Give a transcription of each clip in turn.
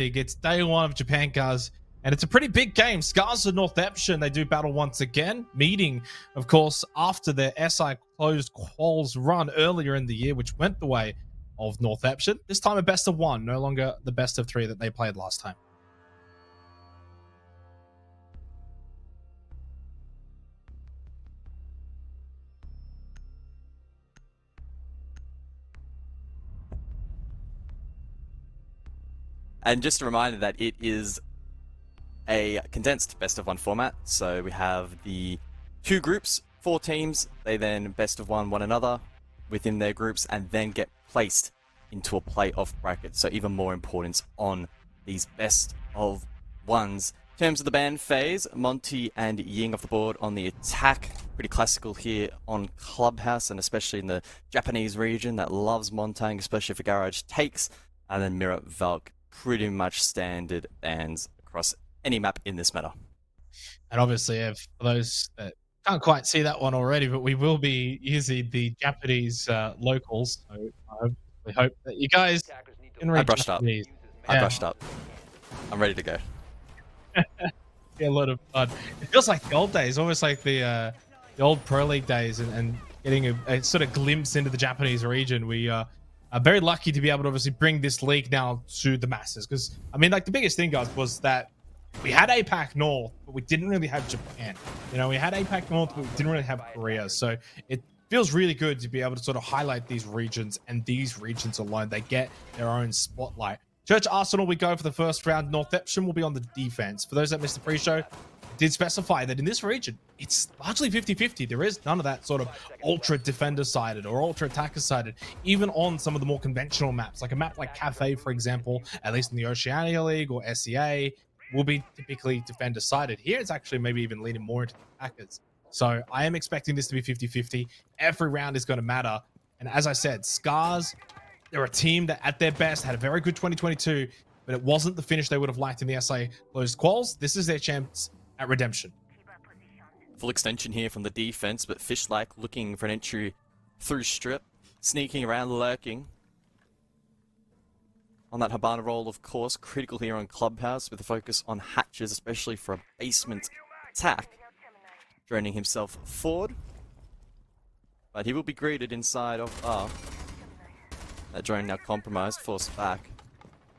League. It's day one of Japan Cars, and it's a pretty big game. SCARZ and NORTHEPTION, they do battle once again, meeting, of course, after their SI closed quals run earlier in the year, which went the way of NORTHEPTION. This time a best of one, no longer the best of three that they played last time. And just a reminder that it is a condensed best of one format. So we have the two groups, 4 teams. They then best of one another within their groups and then get placed into a playoff bracket. So even more importance on these best of ones. In terms of the ban phase, Monty and Ying off the board on the attack. Pretty classical here on Clubhouse, and especially in the Japanese region that loves Montang, especially for garage takes. And then Mirror Valk, pretty much standard bans across any map in this meta. And obviously, for those that can't quite see that one already, but we will be using the Japanese locals. So we hope that you guys can read Japanese. I brushed up. I'm ready to go. Yeah, a lot of fun. It feels like the old days, almost like the old Pro League days, and getting a sort of glimpse into the Japanese region. We are very lucky to be able to obviously bring this league now to the masses, because I mean, like, the biggest thing, guys, was that we had APAC North, but we didn't really have Japan. You know, we had APAC North, but we didn't really have Korea. So it feels really good to be able to sort of highlight these regions, and these regions alone, they get their own spotlight. Church Arsenal, we go for the first round. NORTHEPTION will be on the defense. For those that missed the pre-show, did specify that in this region, it's largely 50-50. There is none of that sort of ultra defender sided or ultra attacker sided, even on some of the more conventional maps, like a map like Cafe, for example, at least in the Oceania League or SEA, will be typically defender sided. Here it's actually maybe even leaning more into attackers. So I am expecting this to be 50-50. Every round is going to matter. And as I said, SCARZ, they're a team that at their best had a very good 2022, but it wasn't the finish they would have liked in the SA closed quals. This is their chance at redemption. Full extension here from the defense, but Fishlike looking for an entry through strip, sneaking around, lurking on that Habana roll, of course. Critical here on Clubhouse with a focus on hatches, especially for a basement attack. Droning himself forward, but he will be greeted inside of that drone now compromised, forced back.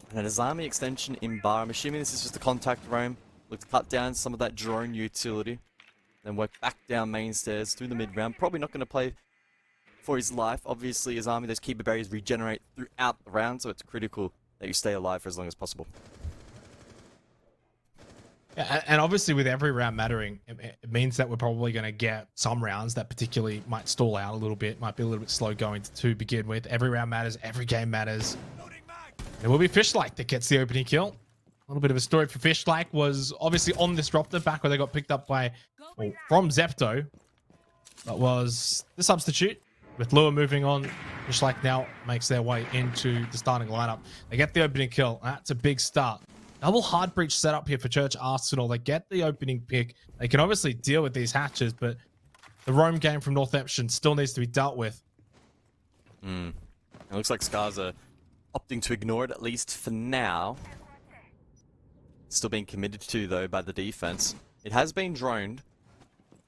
And an Azami extension in bar. I'm assuming this is just a contact roam. Look to cut down some of that drone utility, then work back down main stairs through the mid round. Probably not going to play for his life. Obviously, Azami, those keeper berries regenerate throughout the round, so it's critical that you stay alive for as long as possible. Yeah, and obviously with every round mattering, it means that we're probably going to get some rounds that particularly might stall out a little bit, might be a little bit slow going to begin with. Every round matters, every game matters. It will be Fishlike that gets the opening kill. A little bit of a story for Fishlike was obviously on this Disruptor back where they got picked up by, well, from Zepto. That was the substitute. With Lua moving on, Fishlike now makes their way into the starting lineup. They get the opening kill. That's a big start. Double hard breach setup here for Church Arsenal. They get the opening pick. They can obviously deal with these hatches, but the roam game from NORTHEPTION still needs to be dealt with. It looks like SCARZ are opting to ignore it, at least for now. Still being committed to, though, by the defense. It has been droned.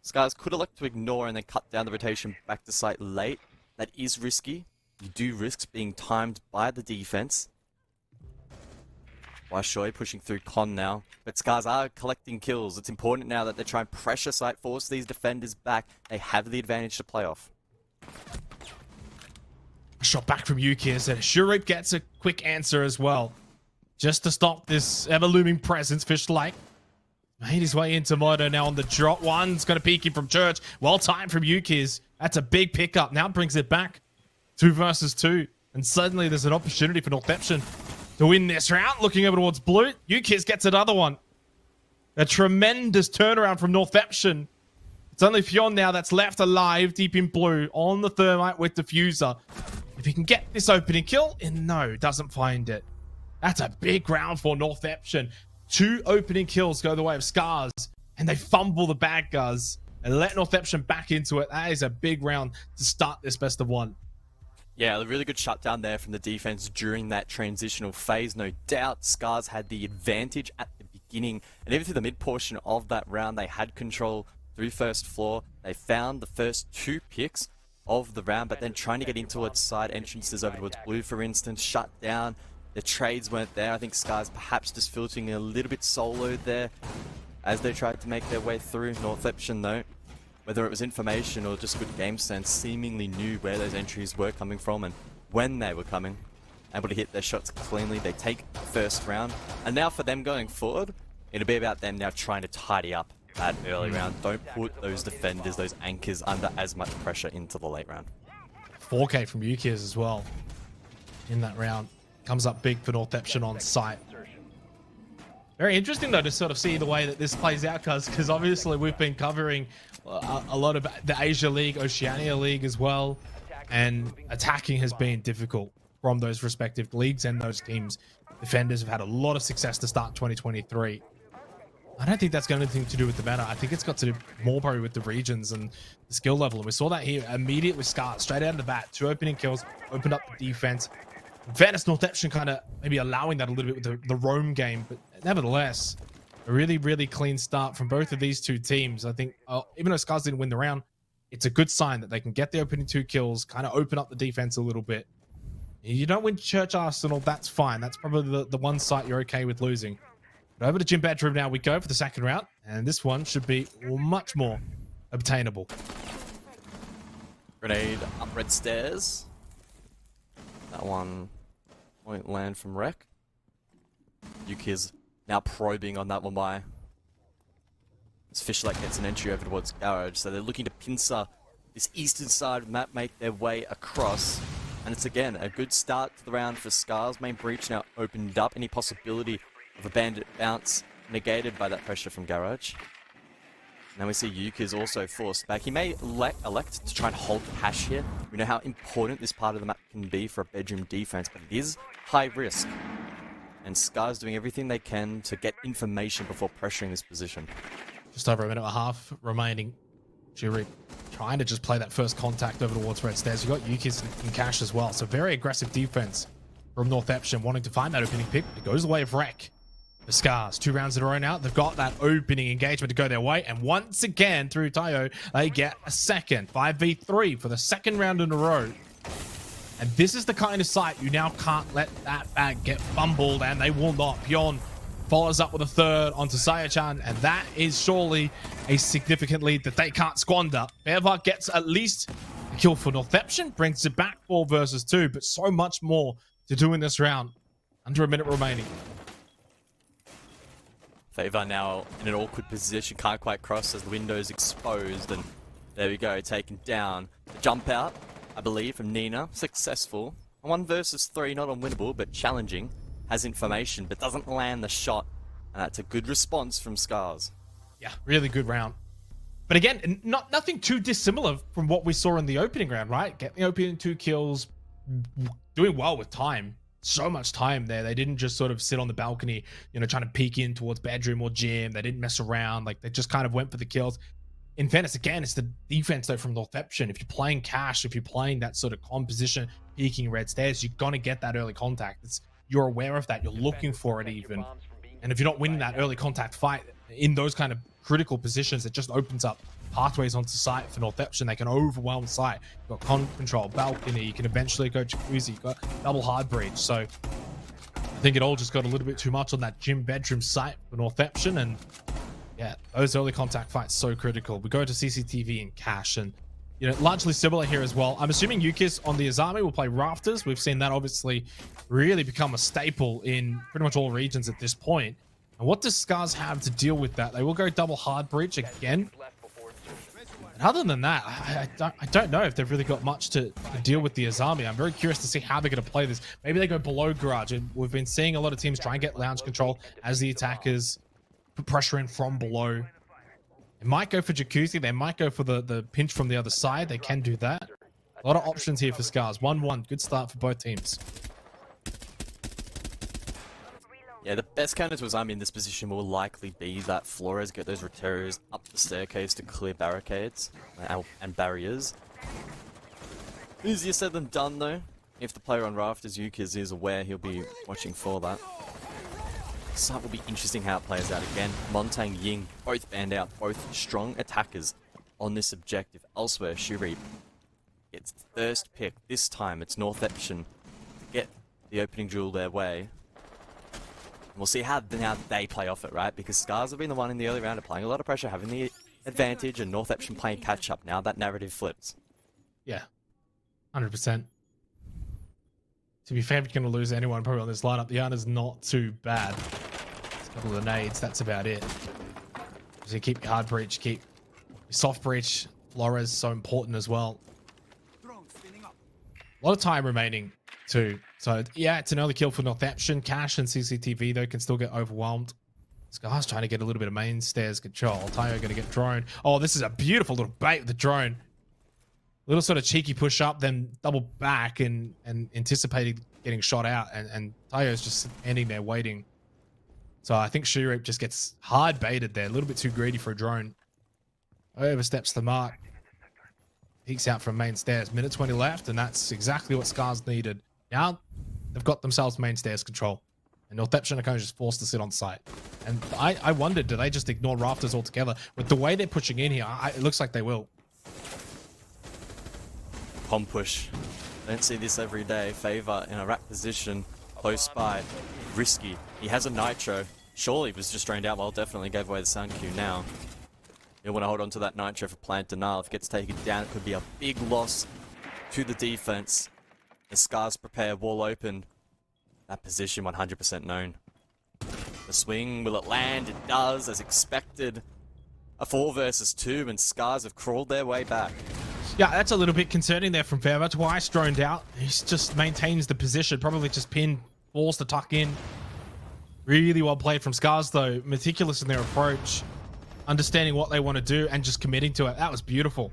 SCARZ could elect to ignore and then cut down the rotation back to site late. That is risky. You do risk being timed by the defense. Waishoy pushing through Con now, but SCARZ are collecting kills. It's important now that they try and pressure site, force these defenders back. They have the advantage to play off. A shot back from Yuki as Shurip gets a quick answer as well. Just to stop this ever-looming presence, Fishlike made his way into Moto now on the drop. One's going to peek in from Church. Well timed from Yuki's. That's a big pickup. Now brings it back 2 versus 2. And suddenly there's an opportunity for NORTHEPTION to win this round. Looking over towards blue, Yuki's gets another one. A tremendous turnaround from NORTHEPTION. It's only Fionn now that's left alive deep in blue on the thermite with Diffuser. If he can get this opening kill, no, doesn't find it. That's a big round for NORTHEPTION. 2 opening kills go the way of SCARZ, and they fumble the bad guys and let NORTHEPTION back into it. That is a big round to start this best of one. Yeah, a really good shutdown there from the defense during that transitional phase. No doubt, SCARZ had the advantage at the beginning, and even through the mid portion of that round, they had control through first floor. They found the first 2 picks of the round, but then trying to get in towards side entrances over towards blue, for instance, shut down. The trades weren't there. I think SCARZ perhaps just filtering a little bit soloed there as they tried to make their way through. NORTHEPTION, though, whether it was information or just good game sense, seemingly knew where those entries were coming from and when they were coming. Able to hit their shots cleanly. They take the first round. And now for them going forward, it'll be about them now trying to tidy up that early round. Don't put those defenders, those anchors, under as much pressure into the late round. 4K from Yuki's as well in that round. Comes up big for NORTHEPTION on site. Very interesting, though, to sort of see the way that this plays out, because obviously we've been covering a lot of the Asia League, Oceania League as well, and attacking has been difficult from those respective leagues and those teams. Defenders have had a lot of success to start 2023. I don't think that's got anything to do with the meta. I think it's got to do more probably with the regions and the skill level. And we saw that here immediately with SCARZ, straight out of the bat. 2 opening kills, opened up the defense. In fairness, NORTHEPTION kind of maybe allowing that a little bit with the roam game, but nevertheless, a really, really clean start from both of these 2 teams. I think even though SCARZ didn't win the round, it's a good sign that they can get the opening 2 kills, kind of open up the defense a little bit. You don't win Church Arsenal, that's fine. That's probably the one site you're okay with losing. But over to Gym Bedroom now we go for the second round, and this one should be much more obtainable. Grenade up red stairs. That one won't land from Rec. Yuki's now probing on that one by. This Fishlight gets an entry over towards Garage, so they're looking to pincer this eastern side of the map, make their way across. And it's again a good start to the round for SCARZ. Main breach now opened up. Any possibility of a bandit bounce negated by that pressure from Garage. Now we see Yuki's also forced back. He may elect to try and hold cash here. We know how important this part of the map can be for a bedroom defense, but it is high risk. And SCARZ doing everything they can to get information before pressuring this position. Just over a minute and a half remaining. Jury trying to just play that first contact over towards red stairs. You've got Yuki's in cash as well. So very aggressive defense from NORTHEPTION, wanting to find that opening pick. It goes the way of Rec. The SCARZ, 2 rounds in a row now. They've got that opening engagement to go their way. And once again, through Tayo, they get a second 5v3 for the second round in a row. And this is the kind of site you now can't let that bag get fumbled, and they will not. Pion follows up with a third onto Saya-chan, and that is surely a significant lead that they can't squander. Bevar gets at least a kill for NORTHEPTION, brings it back 4 versus 2, but so much more to do in this round. Under a minute remaining. Favor now in an awkward position, can't quite cross as the window's exposed, and there we go, taken down. The jump out, I believe, from Nina, successful. 1 versus 3, not unwinnable, but challenging. Has information, but doesn't land the shot, and that's a good response from SCARZ. Yeah, really good round. But again, nothing too dissimilar from what we saw in the opening round, right? Getting the opening 2 kills, doing well with time. So much time there. They didn't just sort of sit on the balcony, you know, trying to peek in towards bedroom or gym. They didn't mess around. Like, they just kind of went for the kills. In fairness, again, it's the defense, though, from NORTHEPTION. If you're playing cash, if you're playing that sort of composition, peeking red stairs, you're going to get that early contact. You're aware of that. You're looking for it even. And if you're not winning that early contact fight in those kind of critical positions, it just opens up pathways onto site for NORTHEPTION. They can overwhelm site. You've got con control, balcony. You can eventually go jacuzzi. You've got double hard breach. So I think it all just got a little bit too much on that gym bedroom site for NORTHEPTION. And yeah, those early contact fights so critical. We go to CCTV and cash, and you know, largely similar here as well. I'm assuming Yukis on the Azami will play Rafters. We've seen that obviously really become a staple in pretty much all regions at this point. And what does SCARZ have to deal with that? They will go double hard breach again. And other than that, I don't know if they've really got much to deal with the Azami. I'm very curious to see how they're going to play this. Maybe they go below garage. And we've been seeing a lot of teams try and get lounge control as the attackers put pressure in from below. They might go for jacuzzi. They might go for the pinch from the other side. They can do that. A lot of options here for SCARZ. 1-1. Good start for both teams. Yeah, the best counter to Azami in this position will likely be that Flores get those Roteros up the staircase to clear barricades and barriers. Easier said than done though. If the player on Rafters, Yukis, is aware, he'll be watching for that. So it will be interesting how it plays out again. Montang, Ying, both banned out, both strong attackers on this objective. Elsewhere, Shuri gets first pick. This time it's NORTHEPTION to get the opening duel their way. And we'll see how now they play off it, right? Because SCARZ have been the one in the early round applying a lot of pressure, having the advantage, and NORTHEPTION playing catch up. Now that narrative flips. Yeah, 100%. To be fair, if you're going to lose anyone probably on this lineup, the Ana's not too bad. It's a couple of nades, that's about it. So you keep your hard breach, keep your soft breach. Flores so important as well. A lot of time remaining too. So yeah, it's an early kill for NORTHEPTION. Cash and CCTV though can still get overwhelmed. This guy's trying to get a little bit of main stairs control. Tayo going to get droned. Oh, this is a beautiful little bait with the drone. Little sort of cheeky push up, then double back and anticipating getting shot out. And Tayo's just standing there waiting. So I think Shurip just gets hard baited there. A little bit too greedy for a drone. Oversteps the mark. Peeks out from main stairs. Minute 20 left, and that's exactly what SCARZ needed. Now they've got themselves main stairs control. And NORTHEPTION are kind of just forced to sit on site. And I wondered, do they just ignore Rafters altogether? With the way they're pushing in here, it looks like they will. Pom push. Don't see this every day. Favor in a wrap position, close by. Risky. He has a nitro. Surely was just drained out. Well, definitely gave away the sound cue now. You'll want to hold on to that nitro for plant denial. If it gets taken down, it could be a big loss to the defense. The SCARZ prepare, wall open. That position 100% known. The swing, will it land? It does, as expected. A 4 versus 2, and SCARZ have crawled their way back. Yeah, that's a little bit concerning there from Fairva. Twice droned out. He just maintains the position. Probably just pinned, balls to tuck in. Really well played from SCARZ though. Meticulous in their approach. Understanding what they want to do and just committing to it. That was beautiful.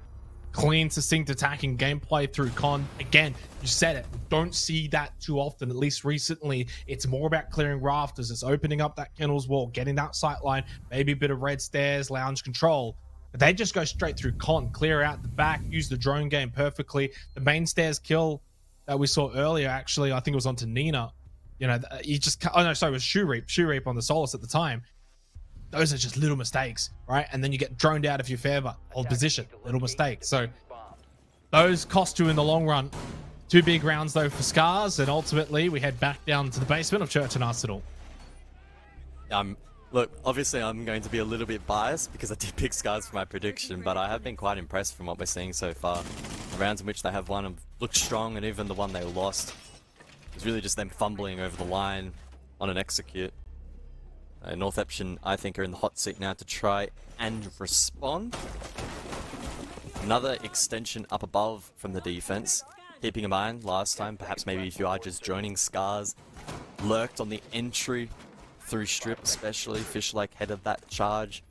Clean, succinct attacking gameplay through con. Again, you said it. Don't see that too often, at least recently. It's more about clearing rafters. It's opening up that kennels wall, getting that sight line, maybe a bit of red stairs, lounge control. But they just go straight through con, clear out the back, use the drone game perfectly. The main stairs kill that we saw earlier, actually, I think it was onto Nina. You know, you just, oh no, sorry, it was Shoe-Reap on the Solus at the time. Those are just little mistakes, right? And then you get droned out of your favor, hold position, little mistake. So those cost you in the long run. 2 big rounds though for SCARZ, and ultimately we head back down to the basement of Church and Arsenal. Look, obviously I'm going to be a little bit biased because I did pick SCARZ for my prediction, but I have been quite impressed from what we're seeing so far. The rounds in which they have won have looked strong, and even the one they lost was really just them fumbling over the line on an execute. NORTHEPTION, I think, are in the hot seat now to try and respond. Another extension up above from the defense. Keeping in mind, last time, perhaps maybe if you are just joining SCARZ, lurked on the entry through strip, especially. Fish-like headed that charge.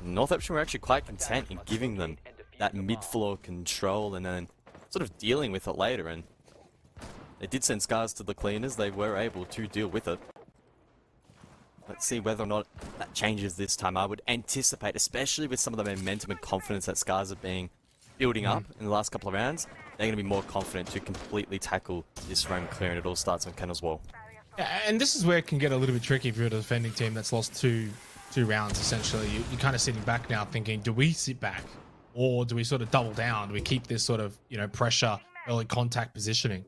NORTHEPTION were actually quite content in giving them that mid-floor control and then sort of dealing with it later. And they did send SCARZ to the cleaners. They were able to deal with it. Let's see whether or not that changes this time. I would anticipate, especially with some of the momentum and confidence that SCARZ are being building up in the last couple of rounds, they're going to be more confident to completely tackle this roam clear, and it all starts on Kennel's Wall. Yeah, and this is where it can get a little bit tricky if you're a defending team that's lost two rounds, essentially. You're kind of sitting back now thinking, do we sit back? Or do we sort of double down? Do we keep this sort of, you know, pressure, early contact positioning?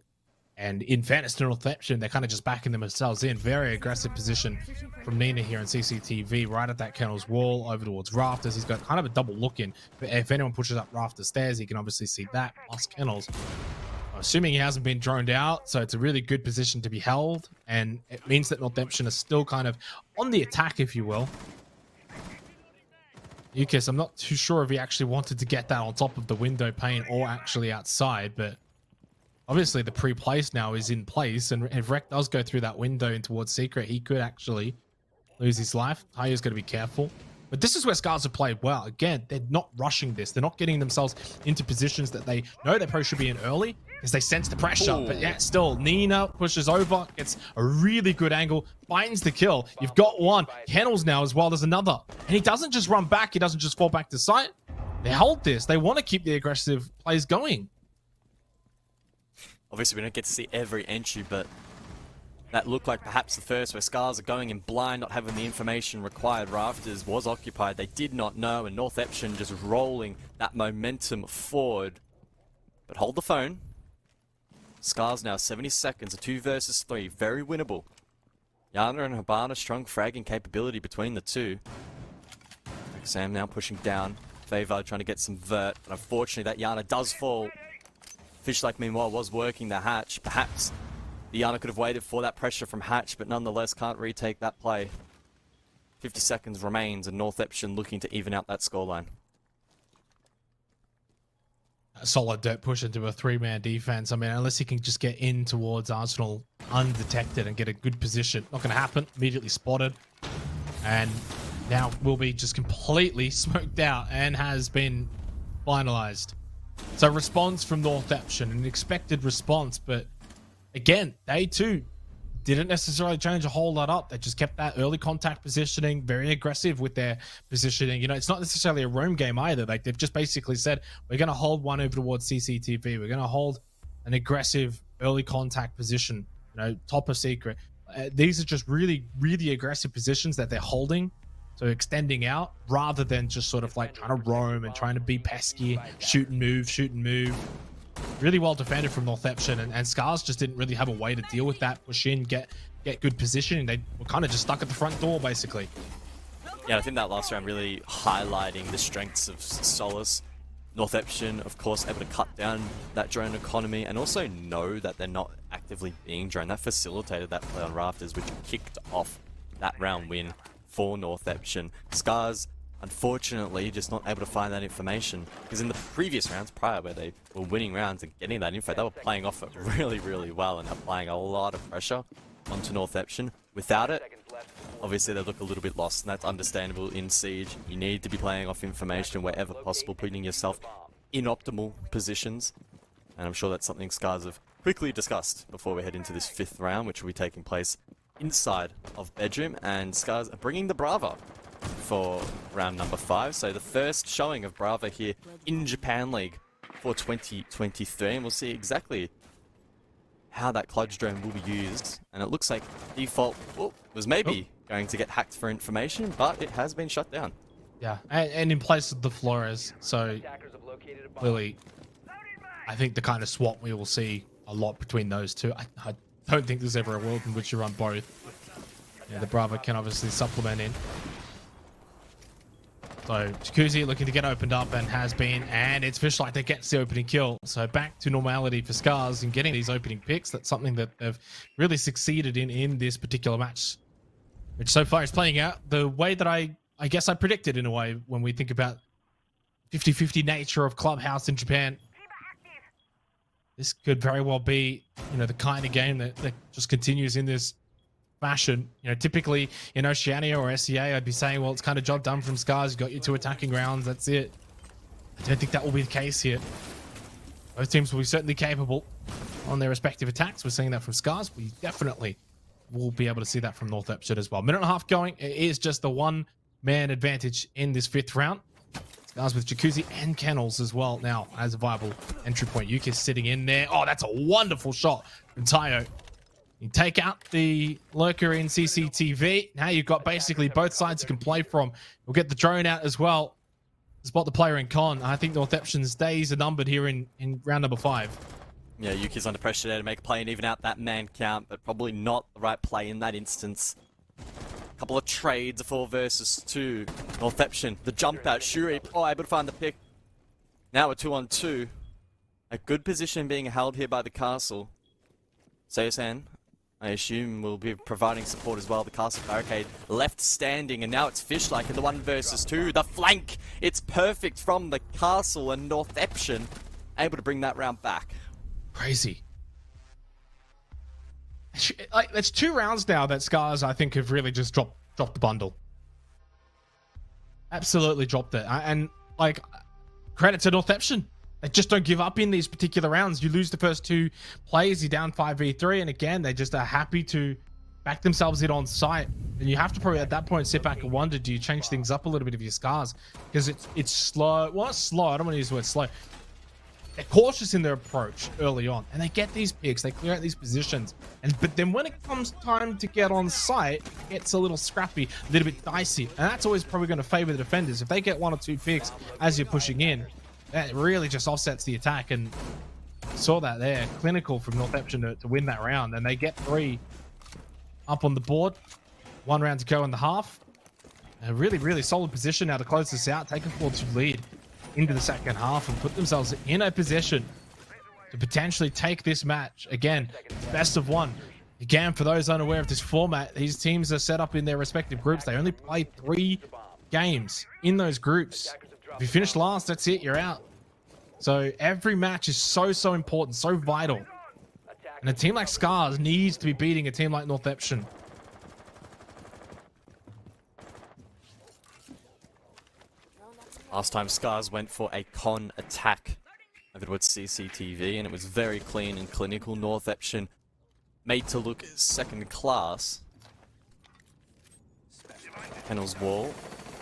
And in fairness to NORTHEPTION, they're kind of just backing themselves in. Very aggressive position from Nina here in CCTV, right at that Kennel's Wall, over towards Rafters. He's got kind of a double look in. But if anyone pushes up Rafters stairs, he can obviously see that, plus Kennels. Assuming he hasn't been droned out, so it's a really good position to be held. And it means that NORTHEPTION is still kind of on the attack, if you will. Ukis, I'm not too sure if he actually wanted to get that on top of the window pane or actually outside, but obviously the pre-place now is in place, and if Rek does go through that window in towards Secret, he could actually lose his life. Tayo's got to be careful. But this is where SCARZ have played well. Again, they're not rushing this. They're not getting themselves into positions that they know they probably should be in early because they sense the pressure. Ooh. But yeah, still, Nina pushes over, gets a really good angle, finds the kill. You've got one. Kennels now as well. There's another. And he doesn't just run back. He doesn't just fall back to sight. They hold this. They want to keep the aggressive plays going. Obviously, we don't get to see every entry, but that looked like perhaps the first where SCARZ are going in blind, not having the information required. Rafters was occupied. They did not know, and NORTHEPTION just rolling that momentum forward. But hold the phone. SCARZ now 70 seconds, a 2 versus 3. Very winnable. Yana and Habana, strong fragging capability between the two. Sam now pushing down. Favor trying to get some vert, but unfortunately that Yana does fall. Fishlike meanwhile was working the hatch. Perhaps the Yana could have waited for that pressure from hatch, but nonetheless can't retake that play. 50 seconds remains, and NORTHEPTION looking to even out that scoreline. A solid dirt push into a 3-man defense. I mean, unless he can just get in towards Arsenal undetected and get a good position, not going to happen. Immediately spotted, and now will be just completely smoked out and has been finalized. So response from NORTHEPTION, an expected response, but again, they too didn't necessarily change a whole lot up. They just kept that early contact positioning, very aggressive with their positioning. You know, it's not necessarily a roam game either. Like, they've just basically said, we're going to hold one over towards CCTV. We're going to hold an aggressive early contact position, you know, top of secret. These are just really, really aggressive positions that they're holding. So extending out rather than just sort of like trying to roam and trying to be pesky, shoot and move, shoot and move. Really well defended from NORTHEPTION, and SCARZ just didn't really have a way to deal with that. Push in, get good positioning. They were kind of just stuck at the front door, basically. Yeah, I think that last round really highlighting the strengths of Solace. NORTHEPTION, of course, able to cut down that drone economy and also know that they're not actively being droned. That facilitated that play on Rafters, which kicked off that round win for NORTHEPTION. SCARZ, unfortunately, just not able to find that information, because in the previous rounds prior, where they were winning rounds and getting that info, they were playing off it really, really well and applying a lot of pressure onto NORTHEPTION. Without it, obviously they look a little bit lost, and that's understandable in Siege. You need to be playing off information wherever possible, putting yourself in optimal positions, and I'm sure that's something SCARZ have quickly discussed before we head into this 5th round, which will be taking place inside of Bedroom, and SCARZ are bringing the Brava for round number 5. So the first showing of Brava here in Japan League for 2023, and we'll see exactly how that Kludge drone will be used. And it looks like default was maybe going to get hacked for information, but it has been shut down. Yeah, and in place of the Flores, so clearly I think the kind of swap we will see a lot between those two. I don't think there's ever a world in which you run both. Yeah, the Brava can obviously supplement in. So Jacuzzi looking to get opened up, and has been, and it's Fishlike that gets the opening kill. So back to normality for SCARZ and getting these opening picks. That's something that they've really succeeded in this particular match, which so far is playing out the way that I guess I predicted, in a way, when we think about 50-50 nature of Clubhouse in Japan. This could very well be, you know, the kind of game that just continues in this fashion. You know, typically in Oceania or SEA, I'd be saying, well, it's kind of job done from SCARZ. You got your 2 attacking rounds, that's it. I don't think that will be the case here. Both teams will be certainly capable on their respective attacks. We're seeing that from SCARZ. We definitely will be able to see that from NORTHEPTION as well. Minute and a half going. It is just the 1-man advantage in this 5th round. SCARZ with Jacuzzi and Kennels as well now as a viable entry point. Yuki's sitting in there. Oh, that's a wonderful shot from Tayo. You take out the lurker in CCTV. Now you've got basically both sides you can play from. We'll get the drone out as well. Spot the player in con. I think NORTHEPTION's days are numbered here in round number 5. Yeah, Yuki's under pressure there to make a play and even out that man count, but probably not the right play in that instance. Couple of trades, a 4 versus 2. NORTHEPTION, the jump out, Shuri, able to find the pick. Now a 2-on-2. A good position being held here by the castle. Seosan, I assume, will be providing support as well. The castle barricade left standing, and now it's Fishlike in the 1 versus 2. The flank, it's perfect from the castle, and NORTHEPTION able to bring that round back. Crazy. Like, that's 2 rounds now that SCARZ, I think, have really just dropped the bundle. Absolutely dropped it. And like, credit to NORTHEPTION. They just don't give up in these particular rounds. You lose the first 2 plays, you're down 5v3, and again, they just are happy to back themselves in on site. And you have to probably at that point sit back and wonder, do you change things up a little bit of your SCARZ? Because it's slow. Well, not slow. I don't want to use the word slow. they're cautious in their approach early on, and they get these picks, they clear out these positions, but then when it comes time to get on site, it gets a little scrappy, a little bit dicey, and that's always probably going to favor the defenders. If they get 1 or 2 picks as you're pushing in, that really just offsets the attack, and saw that there. Clinical from Northeption to win that round, and they get 3 up on the board. 1 round to go in the half. A really, really solid position now to close this out, take a 4-2 lead into the second half and put themselves in a position to potentially take this match. Again, best of 1. Again, for those unaware of this format, these teams are set up in their respective groups. They only play 3 games in those groups. If you finish last, that's it, you're out. So every match is so important, so vital. And a team like SCARZ needs to be beating a team like Northeption. Last time SCARZ went for a con attack over towards CCTV, and it was very clean and clinical. Northeption made to look second class. Kennel's wall,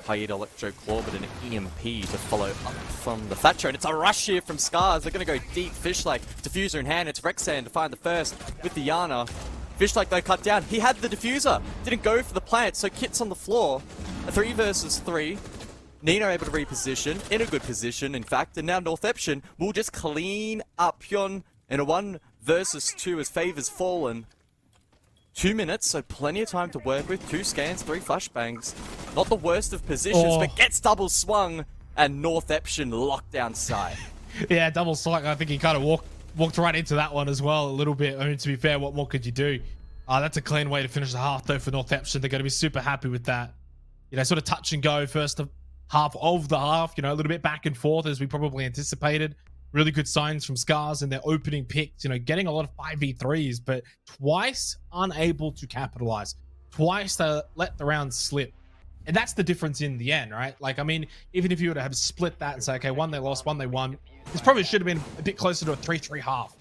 Hyde Electro Claw, but an EMP to follow up from the Thatcher, and it's a rush here from SCARZ. They're going to go deep. Fishlike, diffuser in hand. It's Rexan to find the first with the Yana. Fishlike though cut down. He had the diffuser, didn't go for the plant, so Kit's on the floor. A 3 versus 3. Nina able to reposition, in a good position, in fact, and now Northeption will just clean up Pion in a 1 versus 2 as Favor's fallen. 2 minutes, so plenty of time to work with. 2 scans, 3 flashbangs. Not the worst of positions, but gets double swung, and Northeption locked down side. Yeah, double swung. I think he kind of walked right into that one as well a little bit. I mean, to be fair, what more could you do? That's a clean way to finish the half, though, for Northeption. They're going to be super happy with that. You know, sort of touch and go first half of the half, you know, a little bit back and forth as we probably anticipated. Really good signs from SCARZ in their opening picks, you know, getting a lot of 5v3s, but twice unable to capitalize. Twice they let the round slip. And that's the difference in the end, right? Like, I mean, even if you were to have split that and say, okay, 1 they lost, 1 they won, this probably should have been a bit closer to a 3-3 half.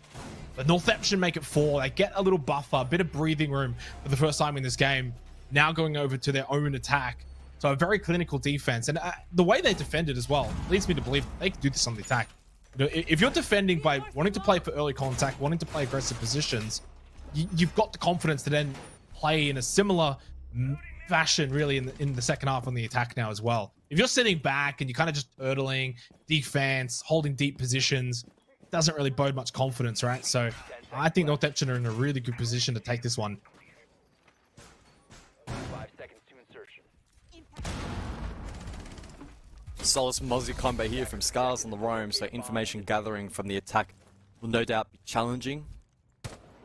But Northeption make it 4. They get a little buffer, a bit of breathing room for the first time in this game. Now going over to their own attack. So a very clinical defense, and the way they defended as well leads me to believe they can do this on the attack. You know, if you're defending by wanting to play for early contact, wanting to play aggressive positions, you've got the confidence to then play in a similar fashion, really, in the second half on the attack now as well. If you're sitting back and you're kind of just turtling, defense, holding deep positions, it doesn't really bode much confidence, right? So I think Northeption are in a really good position to take this one. Solid Mozzie combo here from SCARZ on the roam, so information gathering from the attack will no doubt be challenging.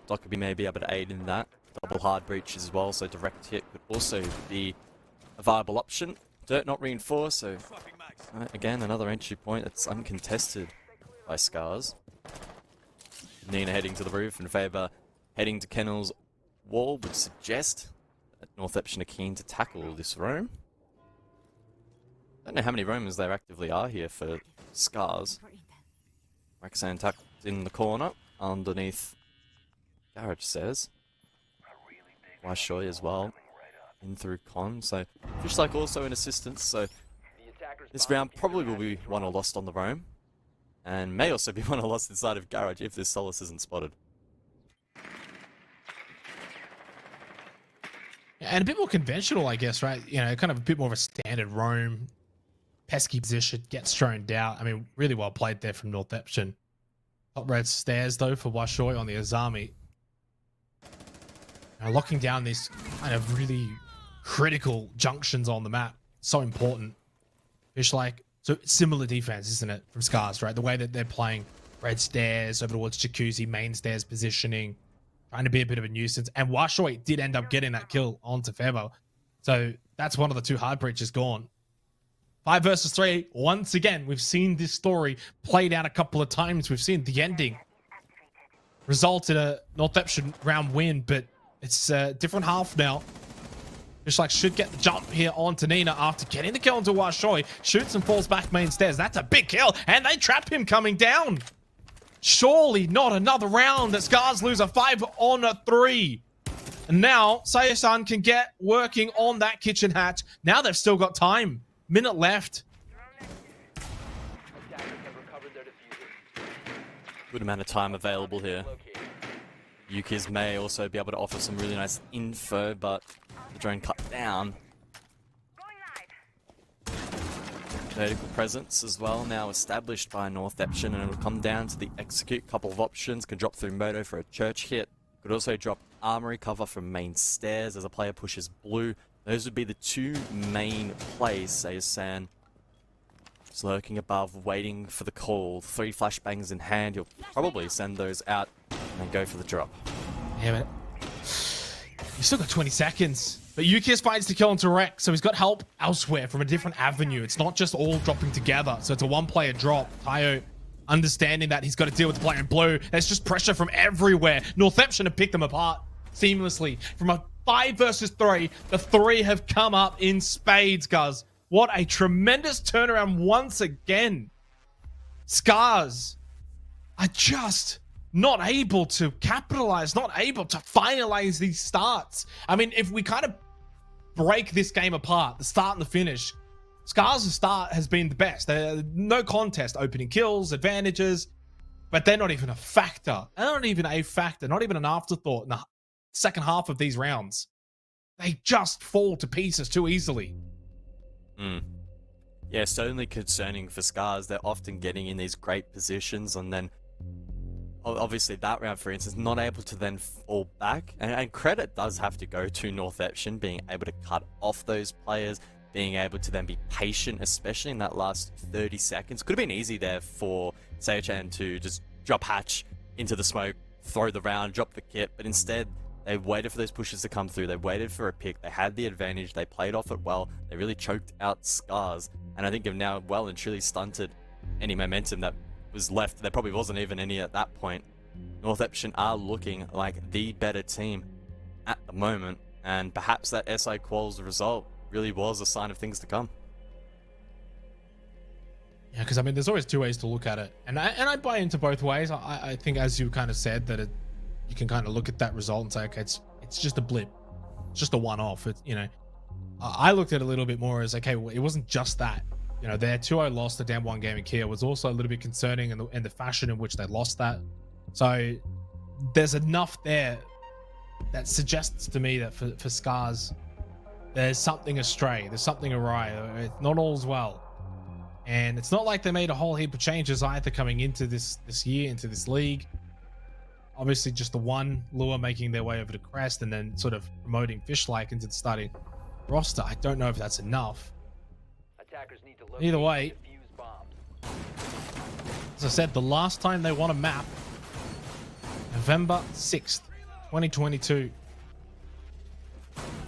Dockerby may be able to aid in that. Double hard breach as well, so direct hit could also be a viable option. Dirt not reinforced, so again, another entry point that's uncontested by SCARZ. Nina heading to the roof and Faber heading to Kennel's wall would suggest that Northeption are keen to tackle this roam. I don't know how many roamers there actively are here for SCARZ. Rexan tucked in the corner underneath Garage says. Waishoy as well in through con, so Fishlike also in assistance, so this round probably will be won or lost on the roam, and may also be won or lost inside of Garage if this Solace isn't spotted. And a bit more conventional, I guess, right? You know, kind of a bit more of a standard roam. Pesky position, gets thrown out. I mean, really well played there from Northeption. Top red stairs, though, for Waishoy on the Azami. Locking down these kind of really critical junctions on the map. So important. Fishlike, so similar defense, isn't it, from SCARZ, right? The way that they're playing red stairs over towards Jacuzzi, main stairs positioning, trying to be a bit of a nuisance. And Waishoy did end up getting that kill onto Faber. So that's one of the 2 hard breaches gone. 5 versus 3. Once again, we've seen this story played out a couple of times. We've seen the ending result in a Northeption round win, but it's a different half now. Fishlike should get the jump here onto Nina after getting the kill onto Waishoy. Shoots and falls back main stairs. That's a big kill, and they trap him coming down. Surely not another round that SCARZ lose a 5 on a 3. And now Sayasan can get working on that kitchen hatch. Now they've still got time. Minute left. good amount of time available here. Yukiz may also be able to offer some really nice info, but the drone cut down. Vertical presence as well now established by NORTHEPTION, and it'll come down to the execute. Couple of options. Can drop through Moto for a church hit. Could also drop armory cover from main stairs as a player pushes blue. Those would be the two main plays, says San. Just lurking above, waiting for the call. 3 flashbangs in hand. You'll probably send those out and then go for the drop. Yeah, but you still got 20 seconds. But Yuki's finds to kill into wreck, so he's got help elsewhere from a different avenue. It's not just all dropping together, so it's a one-player drop. Tayo understanding that he's got to deal with the player in blue. There's just pressure from everywhere. NORTHEPTION have picked them apart seamlessly. From a 5 versus 3, the 3 have come up in spades, guys. What a tremendous turnaround once again. SCARZ are just not able to capitalize, not able to finalize these starts. I mean, if we kind of break this game apart, the start and the finish, SCARZ's start has been the best. No contest, opening kills, advantages, but they're not even a factor. They're not even a factor, not even an afterthought in the second half of these rounds. They just fall to pieces too easily. Yeah, certainly concerning for SCARZ. They're often getting in these great positions, and then obviously that round, for instance, not able to then fall back. And credit does have to go to NORTHEPTION being able to cut off those players, being able to then be patient, especially in that last 30 seconds. Could have been easy there for Seichan to just drop hatch into the smoke, throw the round, drop the kit, but instead they waited for those pushes to come through. They waited for a pick. They had the advantage. They played off it well. They really choked out SCARZ, and I think have now well and truly stunted any momentum that was left. There probably wasn't even any at that point. NORTHEPTION are looking like the better team at the moment, and perhaps that SI Quals result really was a sign of things to come. Yeah, because I mean, there's always two ways to look at it, and I buy into both ways. I think, as you kind of said, that you can kind of look at that result and say, okay, it's just a blip, it's just a one-off. It's, you know, I looked at it a little bit more as, okay, well, it wasn't just that. You know, their 2-0 loss to Damn One Gaming Kia was also a little bit concerning in the fashion in which they lost that. So there's enough there that suggests to me that for SCARZ, there's something astray, there's something awry. Not all's well. And it's not like they made a whole heap of changes either coming into this year, into this league. Obviously, just the one lure making their way over to Crest and then sort of promoting Fishlike into the starting roster. I don't know if that's enough. Either way, as I said, the last time they won a map, November 6th, 2022.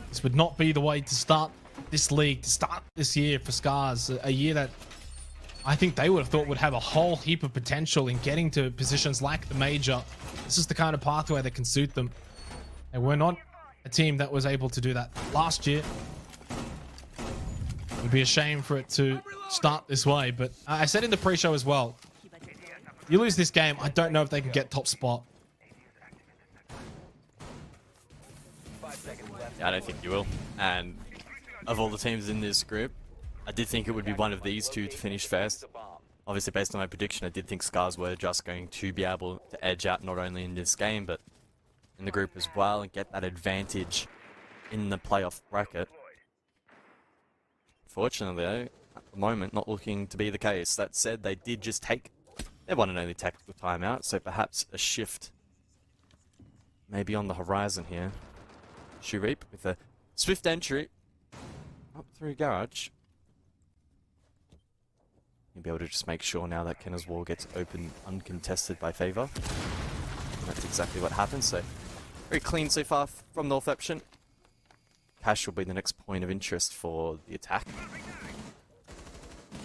This would not be the way to start this league, to start this year for SCARZ, a year that I think they would have thought would have a whole heap of potential in getting to positions like the major. This is the kind of pathway that can suit them. And we're not a team that was able to do that last year. It would be a shame for it to start this way, but I said in the pre-show as well, you lose this game, I don't know if they can get top spot. Yeah, I don't think you will. And of all the teams in this group, I did think it would be one of these two to finish first. Obviously, based on my prediction, I did think SCARZ were just going to be able to edge out not only in this game, but in the group as well, and get that advantage in the playoff bracket. Fortunately, though, at the moment, not looking to be the case. That said, they did just take their one and only tactical timeout, so perhaps a shift maybe on the horizon here. Shureep with a swift entry up through garage. You'll be able to just make sure now that Kenner's wall gets open uncontested by Favor. And that's exactly what happens, so very clean so far from NORTHEPTION. Cash will be the next point of interest for the attack.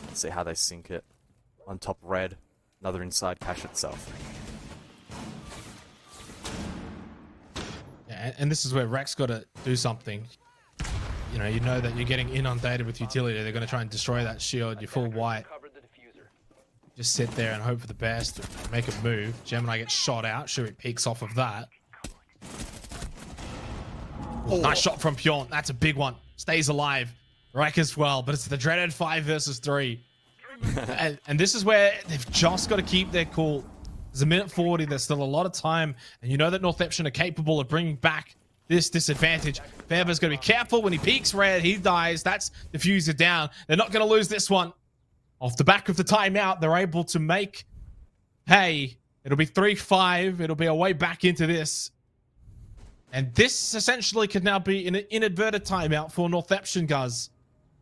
Let's see how they sink it. On top red, another inside Cash itself. Yeah, and this is where Rex got to do something. You know that you're getting inundated with utility. They're going to try and destroy that shield. You're full white. Just sit there and hope for the best. Make a move. Gemini gets shot out. Sure, it peeks off of that. Oh. Nice shot from Pyon. That's a big one. Stays alive. Wreck as well, but it's the dreaded 5 versus 3. and this is where they've just got to keep their cool. There's a minute 40. There's still a lot of time. And you know that Northeption are capable of bringing back this disadvantage. Fever's going to be careful when he peeks red. He dies. That's diffuser down. They're not going to lose this one. Off the back of the timeout, they're able to make hay. It'll be 3-5. It'll be a way back into this. And this essentially could now be an inadvertent timeout for Northeption, guys.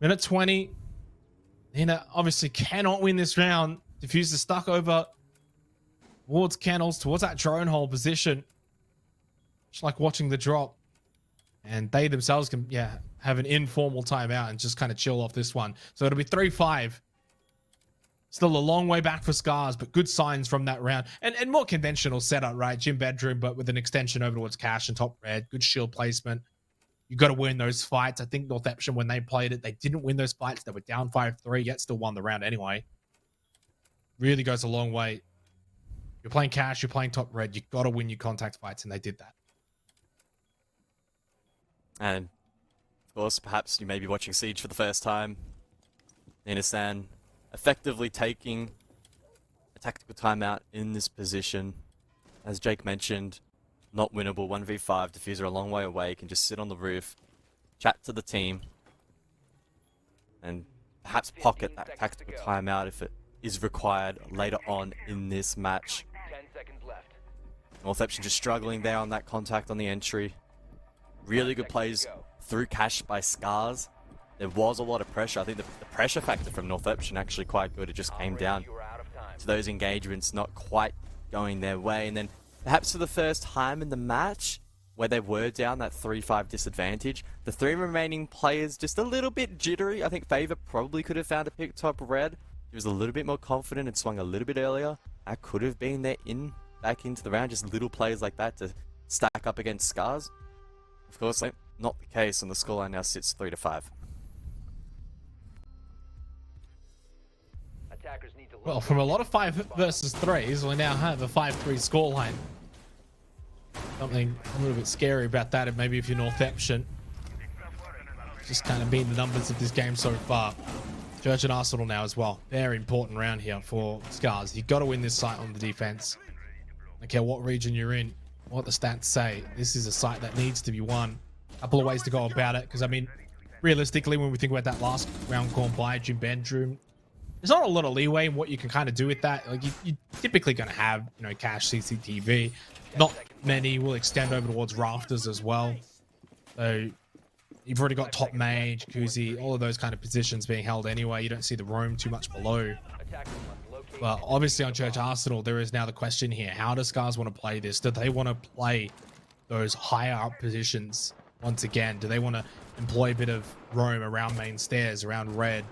Minute 20. Nina obviously cannot win this round. Diffuser stuck over towards Kennels, towards that drone hole position. Just like watching the drop. And they themselves can, have an informal timeout and just kind of chill off this one. So it'll be 3-5. Still a long way back for SCARZ, but good signs from that round. And more conventional setup, right? Gym bedroom, but with an extension over towards Cash and top red. Good shield placement. You got to win those fights. I think Northeption, when they played it, they didn't win those fights. They were down 5-3, yet still won the round anyway. Really goes a long way. You're playing Cash, you're playing top red. You got to win your contact fights, and they did that. And, of course, perhaps you may be watching Siege for the first time. Nina-san effectively taking a tactical timeout in this position. As Jake mentioned, not winnable, 1v5, diffuser a long way away, can just sit on the roof, chat to the team, and perhaps pocket that tactical timeout if it is required later on in this match. Northeption just struggling there on that contact on the entry. Really good plays through Cash by SCARZ. There was a lot of pressure. I think the pressure factor from Northeption actually quite good. It just came down to those engagements not quite going their way. And then perhaps for the first time in the match, where they were down that 3-5 disadvantage, the three remaining players just a little bit jittery. I think Favor probably could have found a pick top red. He was a little bit more confident and swung a little bit earlier. That could have been their back into the round. Just little plays like that to stack up against SCARZ. Of course, not the case, and the scoreline now sits 3-5. Well, from a lot of 5 versus 3s, we now have a 5-3 scoreline. Something a little bit scary about that, and maybe if you're Northeption, just kind of being the numbers of this game so far. Church and Arsenal now as well. Very important round here for SCARZ. You've got to win this site on the defense. I don't care what region you're in, what the stats say. This is a site that needs to be won. A couple of ways to go about it, because I mean, realistically, when we think about that last round gone by, Gym Bedroom, there's not a lot of leeway in what you can kind of do with that. Like you're typically going to have, Cash CCTV. Not many will extend over towards Rafters as well. So you've already got top mage, Kuzi, all of those kind of positions being held anyway. You don't see the roam too much below. But obviously on Church Arsenal, there is now the question here. How does SCARZ want to play this? Do they want to play those higher up positions once again? Do they want to employ a bit of roam around main stairs, around red?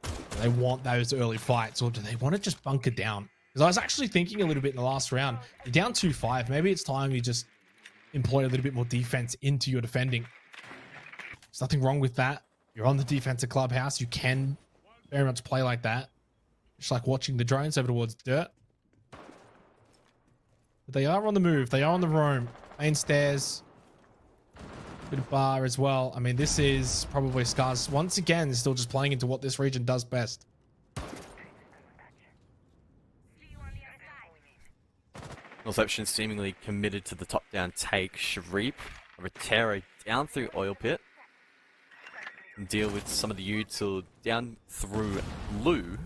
Do they want those early fights, or do they want to just bunker down? Because I was actually thinking a little bit in the last round, you're down 2-5. Maybe it's time you just employ a little bit more defense into your defending. There's nothing wrong with that. You're on the defensive clubhouse. You can very much play like that. Just like watching the drones over towards dirt. But they are on the move. They are on the roam. Main stairs. Bit of bar as well. I mean, this is probably SCARZ once again still just playing into what this region does best. Northeption seemingly committed to the top-down take. Sharip, Rotero down through Oil Pit. And deal with some of the util down through Lou.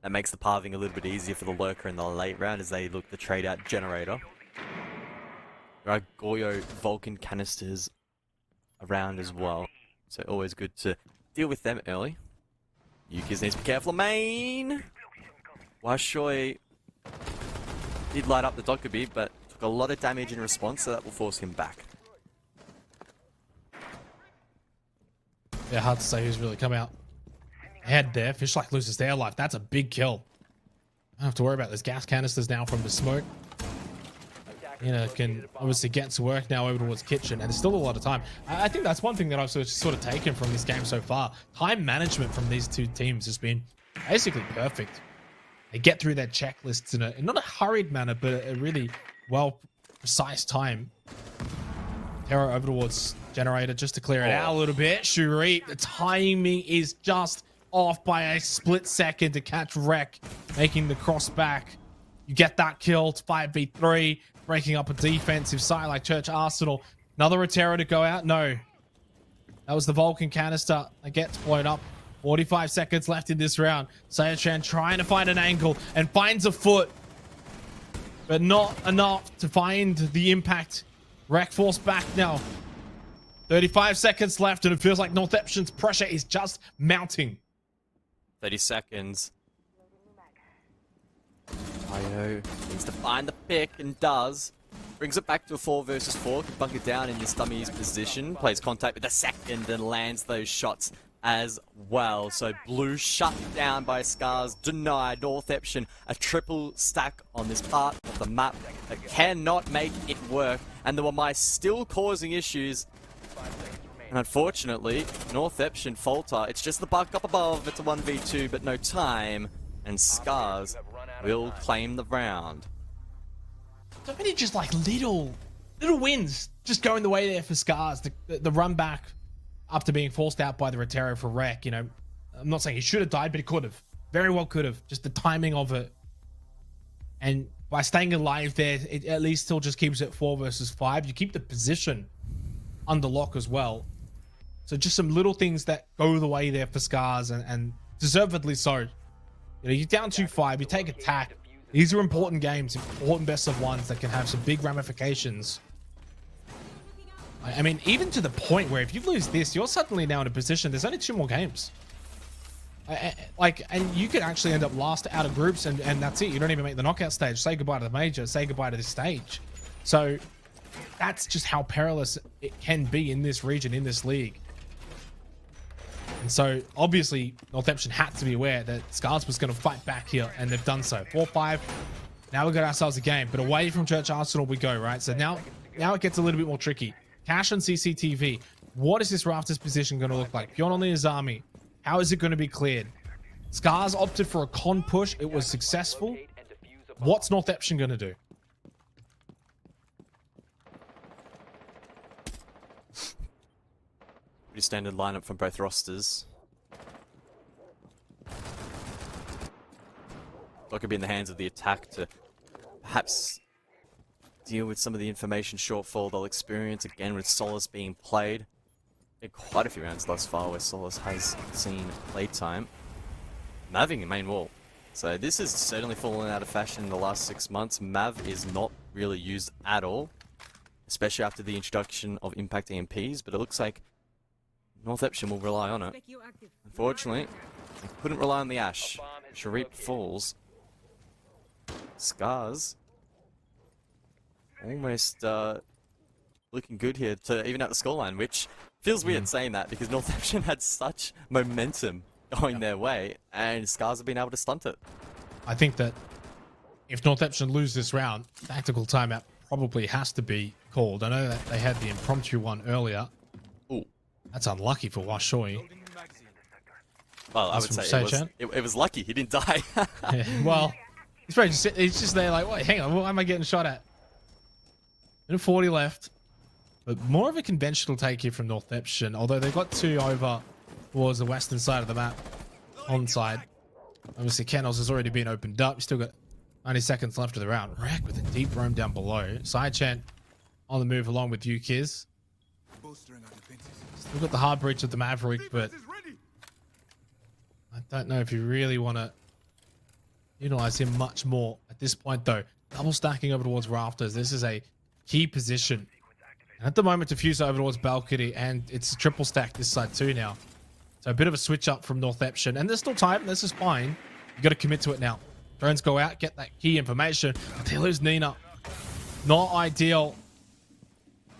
That makes the pathing a little bit easier for the lurker in the late round as they look to trade out Generator. There are Goyo Vulcan canisters around as well, so always good to deal with them early. Yukis needs to be careful. Main! Washoy did light up the Dokubi, but took a lot of damage in response, so that will force him back. Yeah, hard to say who's really come out ahead there. Fishlike loses their life. That's a big kill. I don't have to worry about those gas canisters now from the smoke. Can obviously get to work now over towards kitchen, and there's still a lot of time. I think that's one thing that I've sort of taken from this game so far. Time management from these two teams has been basically perfect. They get through their checklists in not a hurried manner, but a really precise time. Terra over towards Generator just to clear it out a little bit. Sharip, the timing is just off by a split second to catch Wreck making the cross back. You get that kill. It's 5v3, breaking up a defensive side like Church Arsenal. Another Rotero to go out. No, that was the Vulcan canister that gets blown up. 45 seconds left in this round. Sayachan trying to find an angle and finds a foot, but not enough to find the impact. Rec Force back now. 35 seconds left, and it feels like Northeption's pressure is just mounting. 30 seconds. IO needs to find the pick and does. Brings it back to a 4 versus 4. Can bunker down in this dummy's position. Plays contact with the second and lands those shots as well. So blue shut down by SCARZ. Denied. Northeption a triple stack on this part of the map that cannot make it work. And the Wamai still causing issues. And unfortunately, Northeption falter. It's just the buck up above. It's a 1v2, but no time. And SCARZ will claim the round. So many just like little wins just going the way there for SCARZ. The run back after being forced out by the Rotero for Rec. You know, I'm not saying he should have died, but he could have. Very well could have. Just the timing of it. And by staying alive there, it at least still just keeps it 4 versus 5. You keep the position under lock as well. So just some little things that go the way there for SCARZ, and deservedly so. You know, you're down 2-5, you take attack. These are important games, important best of ones that can have some big ramifications. I mean, even to the point where if you lose this, you're suddenly now in a position, there's only 2 more games. And you could actually end up last out of groups, and that's it. You don't even make the knockout stage. Say goodbye to the major, say goodbye to this stage. So that's just how perilous it can be in this region, in this league. And so obviously Northeption had to be aware that SCARZ was going to fight back here, and they've done so. 4-5. Now we've got ourselves a game, but away from Church Arsenal we go, right? So now it gets a little bit more tricky. Cash and CCTV. What is this Rafters position going to look like? Pion on the Azami. How is it going to be cleared? SCARZ opted for a con push. It was successful. What's Northeption going to do? Pretty standard lineup from both rosters. That could be in the hands of the attack to perhaps deal with some of the information shortfall they'll experience again with Solace being played. In quite a few rounds thus far where Solace has seen playtime. Maving in main wall. So this has certainly fallen out of fashion in the last 6 months. Mav is not really used at all, especially after the introduction of impact EMPs, but it looks like Northeption will rely on it. Unfortunately, they couldn't rely on the Ash. Sharip falls. SCARZ almost looking good here to even out the scoreline, which feels weird saying that because Northeption had such momentum going their way, and SCARZ have been able to stunt it. I think that if Northeption lose this round, tactical timeout probably has to be called. I know that they had the impromptu one earlier. Ooh. That's unlucky for Washoi. Well, I would say it was lucky he didn't die. Yeah, well, he's probably just there like, wait, hang on, what am I getting shot at? Minute 40 left. But more of a conventional take here from Northeption, although they've got 2 over towards the western side of the map, on side. Obviously, Kennels has already been opened up. You still got 90 seconds left of the round. Rack with a deep roam down below. Sidechant on the move along with Yukiz. Still got the hard breach of the Maverick, but I don't know if you really want to utilize him much more at this point, though. Double stacking over towards Rafters. This is a key position. And at the moment, Diffuse over towards Balcony, and it's a triple stack this side too now. So a bit of a switch up from Northeption, and there's still time. This is fine. You got to commit to it now. Drones go out, get that key information, but they lose Nina. Not ideal.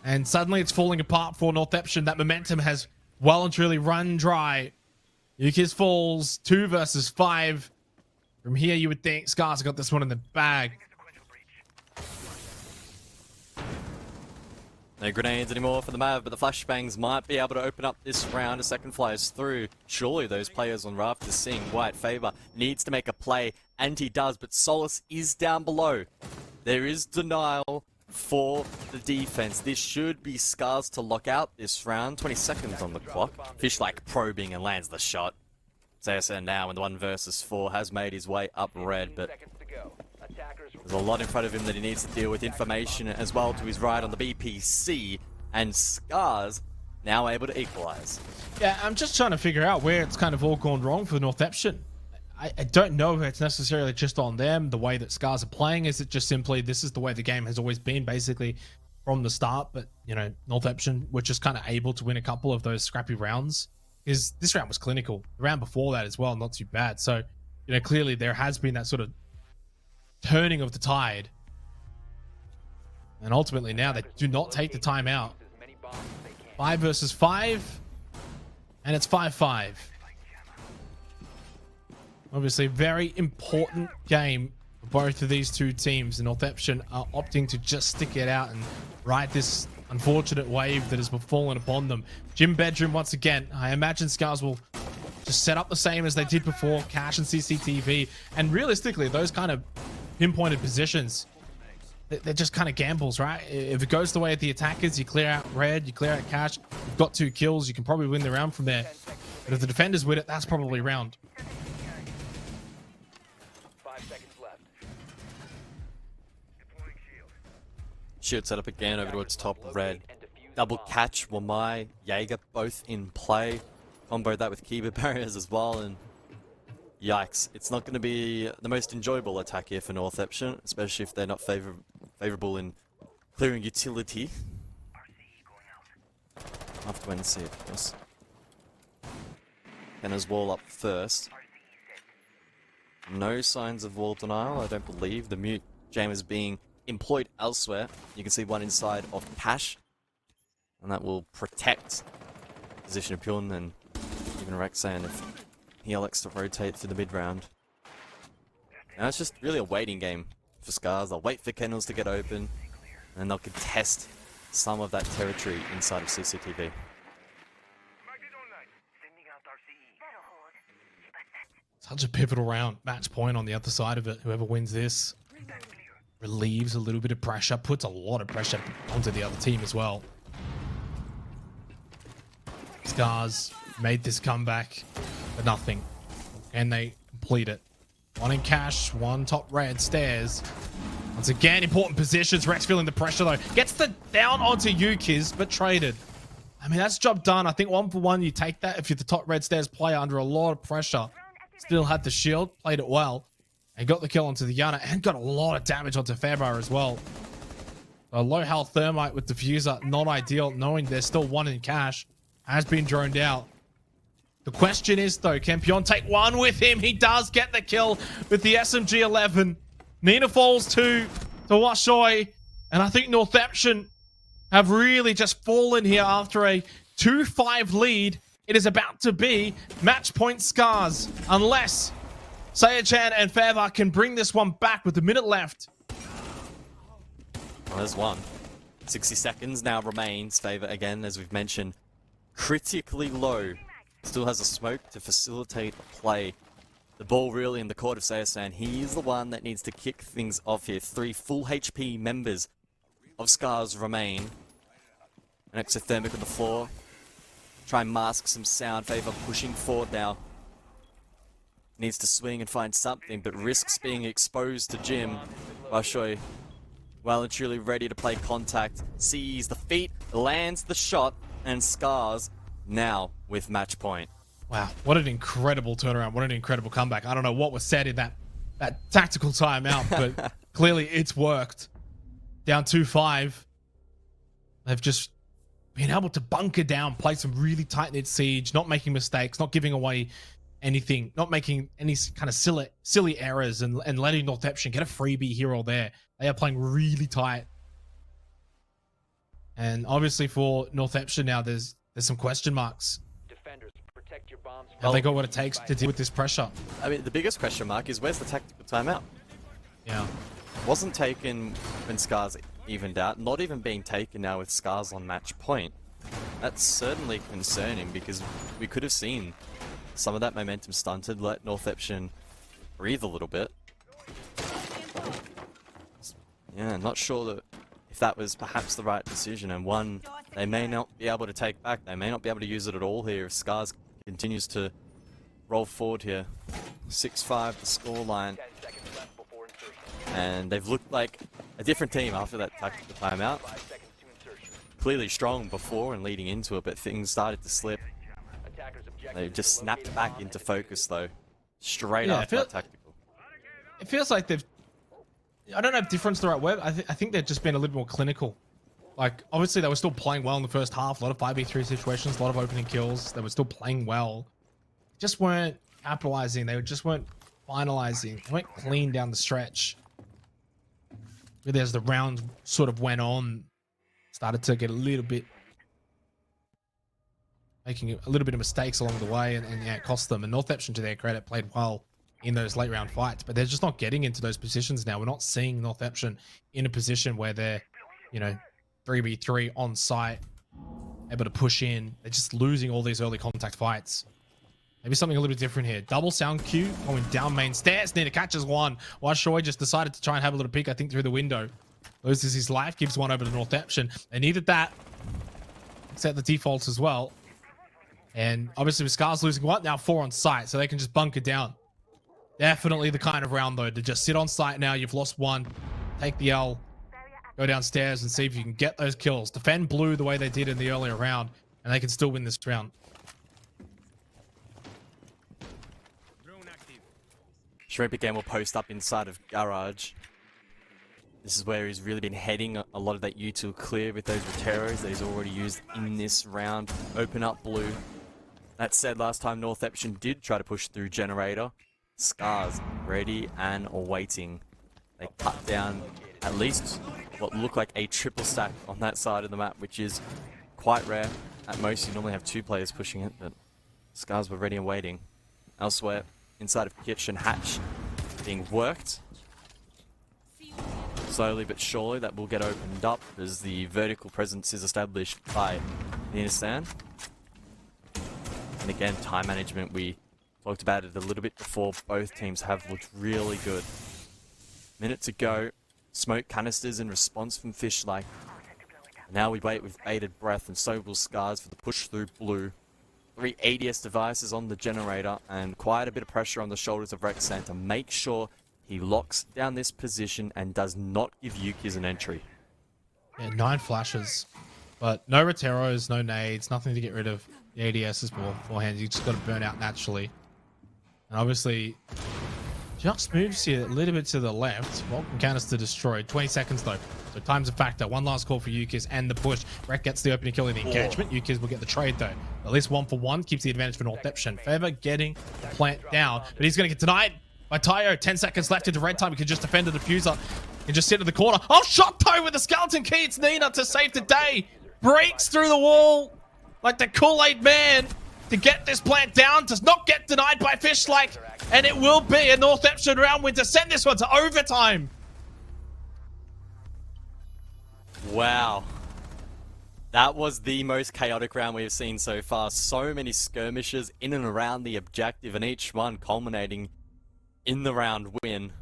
And suddenly it's falling apart for Northeption. That momentum has well and truly run dry. Yukiz falls 2 versus 5. From here, you would think SCARZ got this one in the bag. No grenades anymore for the Mav, but the flashbangs might be able to open up this round. A second flies through. Surely those players on Rafters seeing White Favor needs to make a play, and he does, but Solace is down below. There is denial for the defense. This should be SCARZ to lock out this round. 20 seconds on the clock. Fish like probing and lands the shot. SASN now in the 1 versus 4 has made his way up red, but there's a lot in front of him that he needs to deal with. Information as well to his right on the BPC, and SCARZ now able to equalize. Yeah, I'm just trying to figure out where it's kind of all gone wrong for NORTHEPTION. I don't know if it's necessarily just on them, the way that SCARZ are playing. Is it just simply this is the way the game has always been, basically, from the start? But, you know, NORTHEPTION were just kind of able to win a couple of those scrappy rounds. Because this round was clinical. The round before that as well, not too bad. So, you know, clearly there has been that sort of turning of the tide. And ultimately now they do not take the time out. 5 versus 5. And it's 5-5. Obviously, very important game for both of these two teams. And NORTHEPTION are opting to just stick it out and ride this unfortunate wave that has befallen upon them. Gym bedroom once again. I imagine SCARZ will just set up the same as they did before. Cash and CCTV. And realistically, those kind of pinpointed positions, they're just kind of gambles, right? If it goes the way of the attackers, you clear out red, you clear out cash, you've got 2 kills, you can probably win the round from there. But if the defenders win it, that's probably round. Shield set up again over towards top red. Double catch, Wamai, Jaeger both in play. Combo that with Kiba barriers as well, and yikes. It's not going to be the most enjoyable attack here for NORTHEPTION, especially if they're not favorable in clearing utility. I'll have to wait and see, of course. Kenna's wall up first. No signs of wall denial, I don't believe. The mute jam is being employed elsewhere. You can see one inside of Cash, and that will protect the position of Pyun and even Rexan if he elects to rotate through the mid round. Now it's just really a waiting game for SCARZ. They'll wait for Kennels to get open, and they'll contest some of that territory inside of CCTV. Such a pivotal round. Match point on the other side of it. Whoever wins this relieves a little bit of pressure, puts a lot of pressure onto the other team as well. SCARZ made this comeback for nothing, and they complete it. 1 in cash, 1 top red stairs. Once again, important positions. Rex feeling the pressure though. Gets the down onto Yukiz, but traded. I mean, that's job done. I think 1 for 1, you take that if you're the top red stairs player under a lot of pressure. Still had the shield, played it well, and got the kill onto the Yana, and got a lot of damage onto Fairbar as well. A low health thermite with diffuser, not ideal, knowing there's still 1 in cash. Has been droned out. The question is though, can Pyun take 1 with him? He does get the kill with the SMG-11. Nina falls to Washoy, and I think NORTHEPTION have really just fallen here after a 2-5 lead. It is about to be match point SCARZ, unless Sayachan and Fairvar can bring this one back with a minute left. Well, there's one. 60 seconds now remains. Favor, again, as we've mentioned, critically low. Still has a smoke to facilitate a play. The ball really in the court of Sayasan. He's the one that needs to kick things off here. 3 full HP members of SCARZ remain. An exothermic on the floor. Try and mask some sound. Favor pushing forward now. Needs to swing and find something, but risks being exposed to Jim. Washoy, well and truly ready to play contact. Sees the feet, lands the shot, and SCARZ now with match point. Wow, what an incredible turnaround. What an incredible comeback. I don't know what was said in that tactical timeout, but clearly it's worked. Down 2-5. They've just been able to bunker down, play some really tight-knit siege, not making mistakes, not giving away anything, not making any kind of silly errors, and letting NORTHEPTION get a freebie here or there. They are playing really tight. And obviously for NORTHEPTION now, there's some question marks. Defenders, protect your bombs. Have they got what it takes to deal with this pressure? I mean, the biggest question mark is where's the tactical timeout? Yeah. Wasn't taken when SCARZ evened out, not even being taken now with SCARZ on match point. That's certainly concerning, because we could have seen some of that momentum stunted, let NORTHEPTION breathe a little bit. Yeah, not sure that if that was perhaps the right decision, and one they may not be able to take back. They may not be able to use it at all here if SCARZ continues to roll forward here. 6-5 the scoreline. 10 seconds left before insertion. And they've looked like a different team after that tactical timeout. 5 seconds to insertion. Clearly strong before and leading into it, but things started to slip. Attackers objective They is just to snapped locate a back bomb into and defuse focus though. Straight Yeah, after that tactical. It feels like they've. I don't know if difference the right word. I think they've just been a little more clinical. Like, obviously, they were still playing well in the first half. A lot of 5v3 situations, a lot of opening kills. They were still playing well. Just weren't capitalizing. They just weren't finalizing. They weren't clean down the stretch. Really, as the round sort of went on, started to get a little bit. Making a little bit of mistakes along the way, and yeah, it cost them. And NORTHEPTION, to their credit, played well in those late round fights, but they're just not getting into those positions now. We're not seeing NORTHEPTION in a position where they're, 3v3 on site, able to push in. They're just losing all these early contact fights. Maybe something a little bit different here. Double sound cue going down main stairs. Nina catches one. While Shoy just decided to try and have a little peek, I think, through the window. Loses his life, gives one over to NORTHEPTION. They needed that. Set the defaults as well. And obviously with SCARZ losing one, now 4 on site, so they can just bunker down. Definitely the kind of round, though, to just sit on site now. You've lost one. Take the L. Go downstairs and see if you can get those kills. Defend blue the way they did in the earlier round, and they can still win this round. Shrimp again will post up inside of Garage. This is where he's really been heading a lot of that util clear with those Roteros that he's already used in this round. Open up blue. That said, last time NORTHEPTION did try to push through Generator. SCARZ ready and waiting. They cut down at least what looked like a triple stack on that side of the map, which is quite rare. At most, you normally have 2 players pushing it, but SCARZ were ready and waiting. Elsewhere, inside of Kitchen Hatch, being worked. Slowly but surely, that will get opened up as the vertical presence is established by Ninistan. And again, time management, we talked about it a little bit before. Both teams have looked really good. Minute to go. Smoke canisters in response from Fishlike. Now we wait with bated breath, and so will SCARZ for the push through blue. 3 ADS devices on the generator, and quite a bit of pressure on the shoulders of Rexan to make sure he locks down this position and does not give Yuki's an entry. Yeah, 9 flashes, but no Roteros, no nades, nothing to get rid of the ADSs beforehand. You just got to burn out naturally. And obviously, just moves here a little bit to the left. Welcome canister destroyed. 20 seconds though, so time's a factor. One last call for Yuki's and the push. Rek gets the opening kill in the engagement. Yuki's will get the trade though. At least 1 for 1 keeps the advantage for NORTHEPTION. Fever getting the plant down, but he's going to get denied by Tayo. 10 seconds left into red time. He can just defend the diffuser. He can just sit in the corner. Oh, shot Tayo with the skeleton key. It's Nina to save the day. Breaks through the wall like the Kool-Aid man to get this plant down. Does not get denied by Fishlike. And it will be a NORTHEPTION round win to send this one to overtime. Wow. That was the most chaotic round we've seen so far. So many skirmishes in and around the objective, and each one culminating in the round win.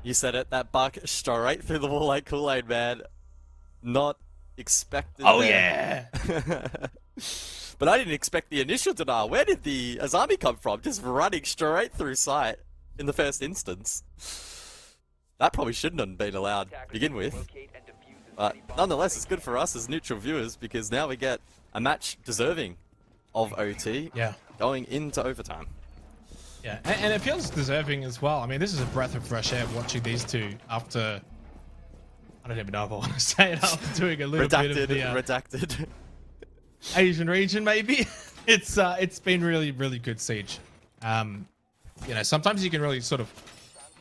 You said it, that buck straight through the wall like Kool-Aid, man. Not expected. Oh, there. yeah. But I didn't expect the initial denial. Where did the Azami come from? Just running straight through sight in the first instance. That probably shouldn't have been allowed to begin with. But nonetheless, it's good for us as neutral viewers, because now we get a match deserving of OT going into overtime. Yeah, and it feels deserving as well. I mean, this is a breath of fresh air watching these two after... I don't even know if I want to say it, after doing a little bit of the... Redacted. Asian region, maybe. It's been really good siege. Sometimes you can really sort of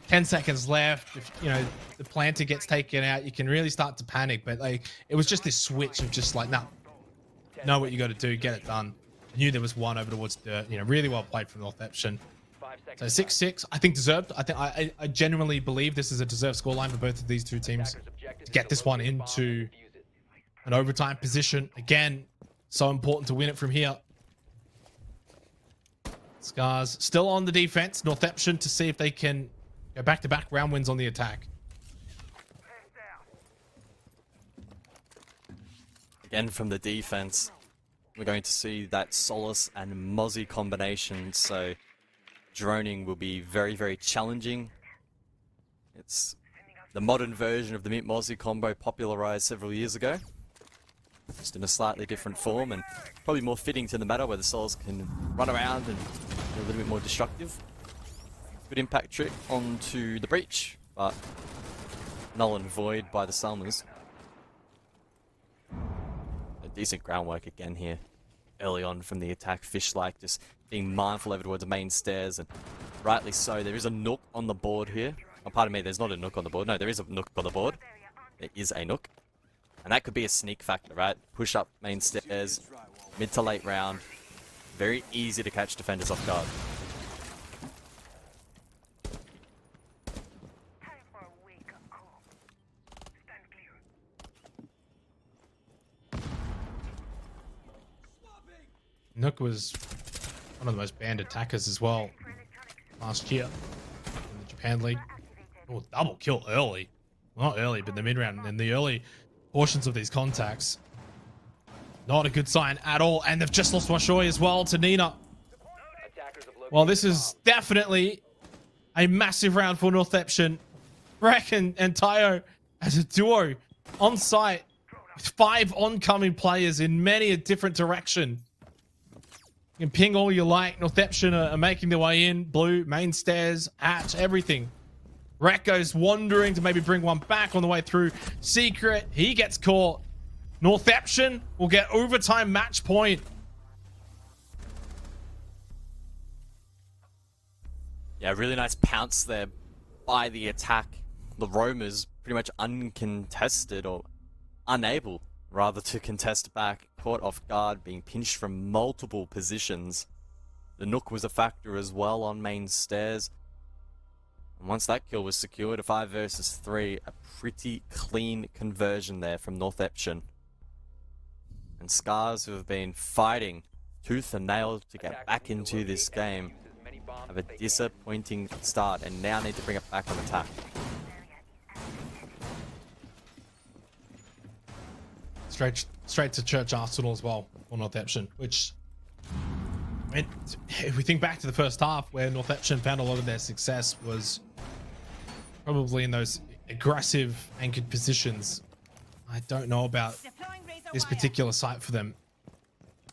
10 seconds left, if the planter gets taken out, you can really start to panic. But like, it was just this switch of just like, nah, know what you got to do, get it done. I knew there was one over towards dirt. Really well played from NORTHEPTION. So 6-6, I think deserved. I genuinely believe this is a deserved scoreline for both of these two teams to get this one into an overtime position. Again, so important to win it from here. SCARZ still on the defense. NORTHEPTION to see if they can go back-to-back round wins on the attack. Again from the defense. we're going to see that Solace and Mozzie combination, so droning will be very, very challenging. It's the modern version of the Mint Mozzie combo popularized several years ago, just in a slightly different form, and probably more fitting to the meta where the Solace can run around and be a little bit more destructive. Good impact trick onto the breach, but null and void by the Salmers. A decent groundwork again here early on from the attack. Fish-like just being mindful over towards the main stairs, and rightly so. There is a nook on the board here. Oh, pardon me, there's not a nook on the board. No, there is a nook on the board. There is a nook. And that could be a sneak factor, right? Push up main stairs, mid to late round. Very easy to catch defenders off guard. Nook was one of the most banned attackers as well last year in the Japan League. Oh, double kill early. Well, not early, but the mid-round and the early portions of these contacts. Not a good sign at all. And they've just lost Washoy as well to Nina. Well, this is definitely a massive round for Northeption. Breck and Tayo as a duo on site with 5 oncoming players in many a different direction. You can ping all you like. Northeption are making their way in. Blue, main stairs, hatch, everything. Rek goes wandering to maybe bring one back on the way through. Secret, he gets caught. Northeption will get overtime match point. Yeah, really nice pounce there by the attack. The roamers pretty much uncontested, or unable rather to contest back, caught off guard, being pinched from multiple positions. The Nook was a factor as well on main stairs. And once that kill was secured, a 5 versus 3, a pretty clean conversion there from Northeption. And SCARZ, who have been fighting tooth and nail to get back into this game, have a disappointing start and now need to bring it back on attack. Straight to Church Arsenal as well for Northeption, which, I mean, if we think back to the first half where Northeption found a lot of their success was probably in those aggressive anchored positions. I don't know about this particular site for them.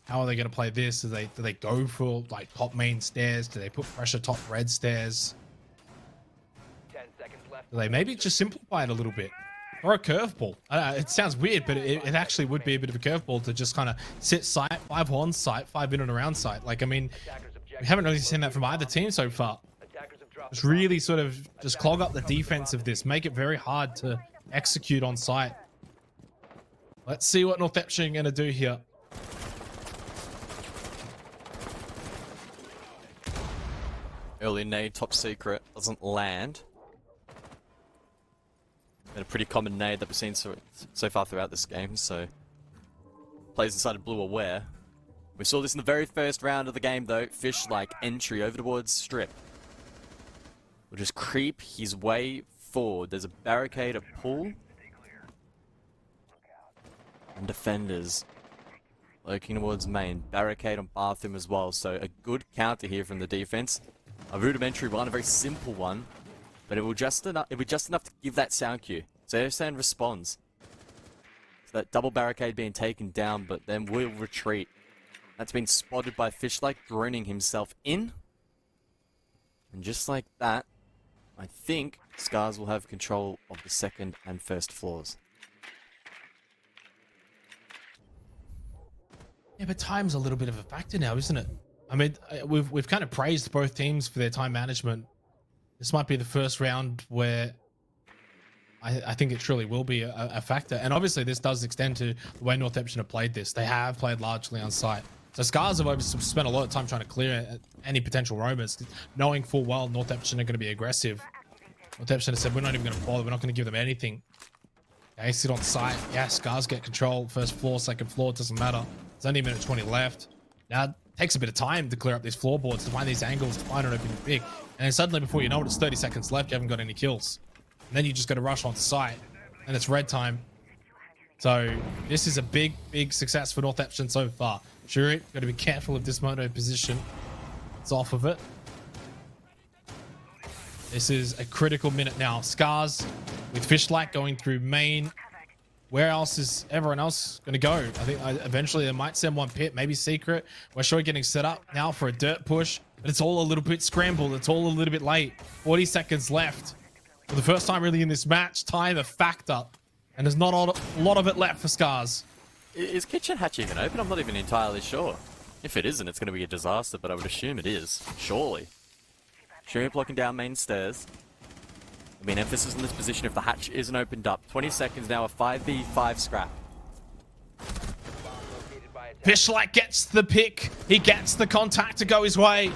How are they going to play this? Do they go for like top main stairs? Do they put pressure top red stairs? 10 seconds left. Do they maybe just simplify it a little bit? Or a curveball. It sounds weird, but it actually would be a bit of a curveball to just kind of sit site, 5 on site, 5 in and around site. Like, I mean, we haven't really seen that from either team so far. Just really sort of just clog up the defense of this, make it very hard to execute on site. Let's see what Northeption are going to do here. Early nade, top secret, doesn't land. And a pretty common nade that we've seen so far throughout this game, so players inside of blue are aware. We saw this in the very first round of the game though. Fish-like entry over towards strip. Will just creep his way forward. There's a barricade at pool. And defenders lurking towards main. Barricade on bathroom as well, so a good counter here from the defense. A rudimentary one, a very simple one. But it'll be just enough to give that sound cue. So Airstand responds. So that double barricade being taken down, but then will retreat. That's been spotted by Fish-like, droning himself in. And just like that, I think SCARZ will have control of the second and first floors. Yeah, but time's a little bit of a factor now, isn't it? I mean, we've kind of praised both teams for their time management. This might be the first round where I think it truly will be a factor. And obviously this does extend to the way Northeption have played this. They have played largely on site. So SCARZ have obviously spent a lot of time trying to clear any potential roamers, knowing full well Northeption are going to be aggressive. Northeption have said, we're not even going to bother. We're not going to give them anything. Okay, sit on site. Yeah, SCARZ get control. First floor, second floor, it doesn't matter. There's only a minute 20 left. Now, it takes a bit of time to clear up these floorboards, to find these angles, to find an open big. And then suddenly, before you know it, it's 30 seconds left. You haven't got any kills. And then you just got to rush onto site. And it's red time. So this is a big success for NORTHEPTION so far. Sure, got to be careful of this moto position. It's off of it. This is a critical minute now. SCARZ with Fishlight going through main. Where else is everyone else going to go? I think eventually they might send one pit, maybe secret. We're sure getting set up now for a dirt push, but it's all a little bit scrambled. It's all a little bit late. 40 seconds left. For the first time really in this match, time a factor. And there's not a lot of it left for SCARZ. Is Kitchen Hatch even open? I'm not even entirely sure. If it isn't, it's going to be a disaster, but I would assume it is. Surely. Shrimp blocking down main stairs. I mean, emphasis on this position if the hatch isn't opened up. 20 seconds now, a 5v5 scrap. Fishlight gets the pick. He gets the contact to go his way.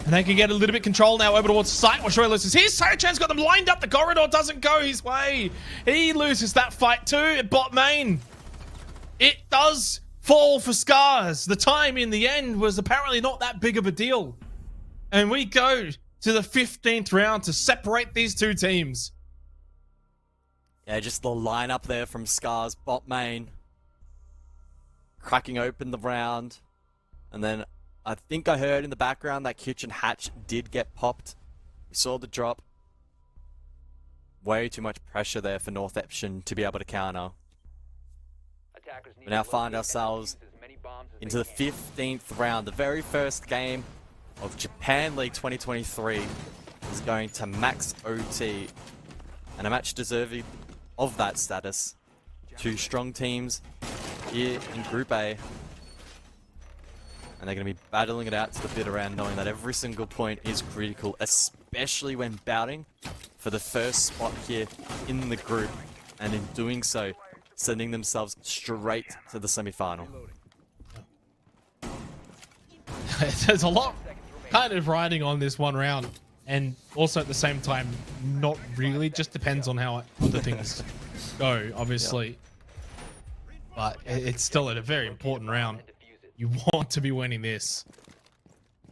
And they can get a little bit control now over towards site. Well, sure loses his. Sarachan's got them lined up. The corridor doesn't go his way. He loses that fight too at bot main. It does fall for SCARZ. The time in the end was apparently not that big of a deal. And we go to the 15th round to separate these two teams. Yeah, just the lineup there from SCARZ bot main. Cracking open the round. And then I think I heard in the background that Kitchen Hatch did get popped. We saw the drop. Way too much pressure there for NORTHEPTION to be able to counter. We now find ourselves into the 15th round. The very first game of Japan League 2023 is going to max OT. And a match deserving of that status. Two strong teams here in Group A. And they're going to be battling it out to the bitter end, knowing that every single point is critical, especially when bouting for the first spot here in the group. And in doing so, sending themselves straight to the semi-final. There's a lot kind of riding on this one round. And also at the same time, not really. Just depends on how other things go, obviously. Yep. But it's still a very important round. You want to be winning this,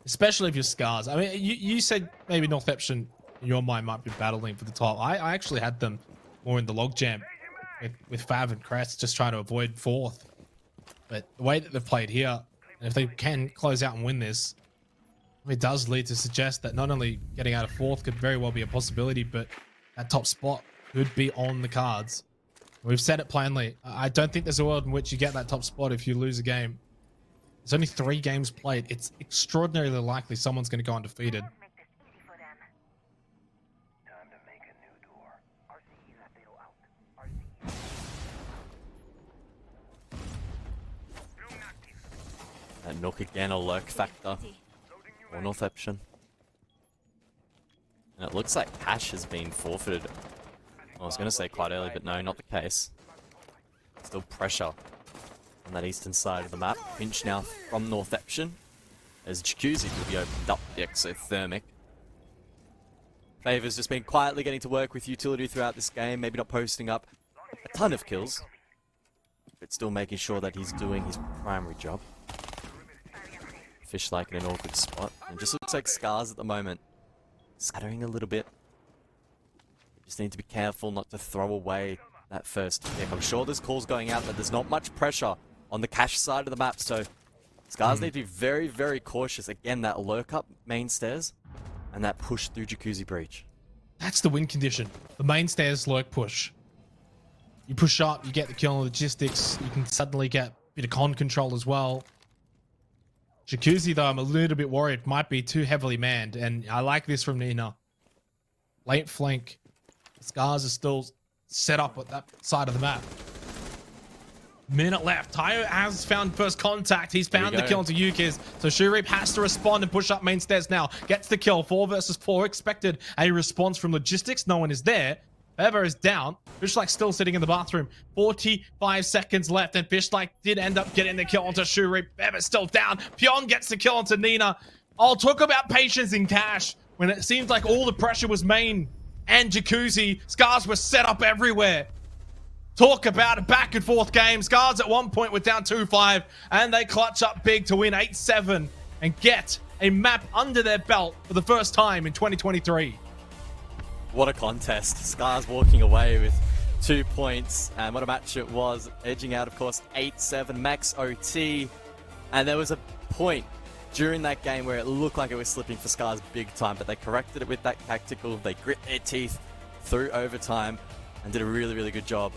especially if you're SCARZ. I mean, you said maybe NORTHEPTION in your mind might be battling for the top. I actually had them more in the logjam with Fav and Crest, just trying to avoid fourth. But the way that they've played here, and if they can close out and win this, it does lead to suggest that not only getting out of fourth could very well be a possibility, but that top spot could be on the cards. We've said it plainly. I don't think there's a world in which you get that top spot if you lose a game. There's only 3 games played. It's extraordinarily likely someone's going to go undefeated. And Nook again, a lurk factor for NORTHEPTION. And it looks like Cash has been forfeited. I was going to say quite early, but no, not the case. Still pressure on that eastern side of the map. Pinch now from NORTHEPTION as Jacuzzi will be opened up the exothermic. Favor's just been quietly getting to work with utility throughout this game, maybe not posting up a ton of kills, but still making sure that he's doing his primary job. Fishlight in an awkward spot. And just looks like SCARZ at the moment. Scattering a little bit. You just need to be careful not to throw away that first pick. I'm sure there's calls going out, but there's not much pressure on the Cash side of the map, so SCARZ need to be very, very cautious. Again, that lurk up main stairs and that push through Jacuzzi Breach. That's the win condition. The main stairs lurk push. You push up, you get the kill on logistics, you can suddenly get a bit of con control as well. Jacuzzi, though, I'm a little bit worried, might be too heavily manned, and I like this from Nina. Late flank. SCARZ is still set up at that side of the map. Minute left. Tayo has found first contact. He's found the kill into Yukiz. So Shurip has to respond and push up main stairs now. Gets the kill. 4 versus 4. Expected a response from logistics. No one is there. Ever is down. Fishlight still sitting in the bathroom. 45 seconds left, and Fishlight did end up getting the kill onto Shurip. Ever still down. Pion gets the kill onto Nina. I'll talk about patience in Cash when it seems like all the pressure was main and Jacuzzi. SCARZ were set up everywhere. Talk about a back and forth game. SCARZ at one point were down 2-5, and they clutch up big to win 8-7 and get a map under their belt for the first time in 2023. What a contest. SCARZ walking away with 2 points, and what a match it was, edging out, of course, 8-7, max OT, and there was a point during that game where it looked like it was slipping for SCARZ big time, but they corrected it with that tactical. They grit their teeth through overtime and did a really, really good job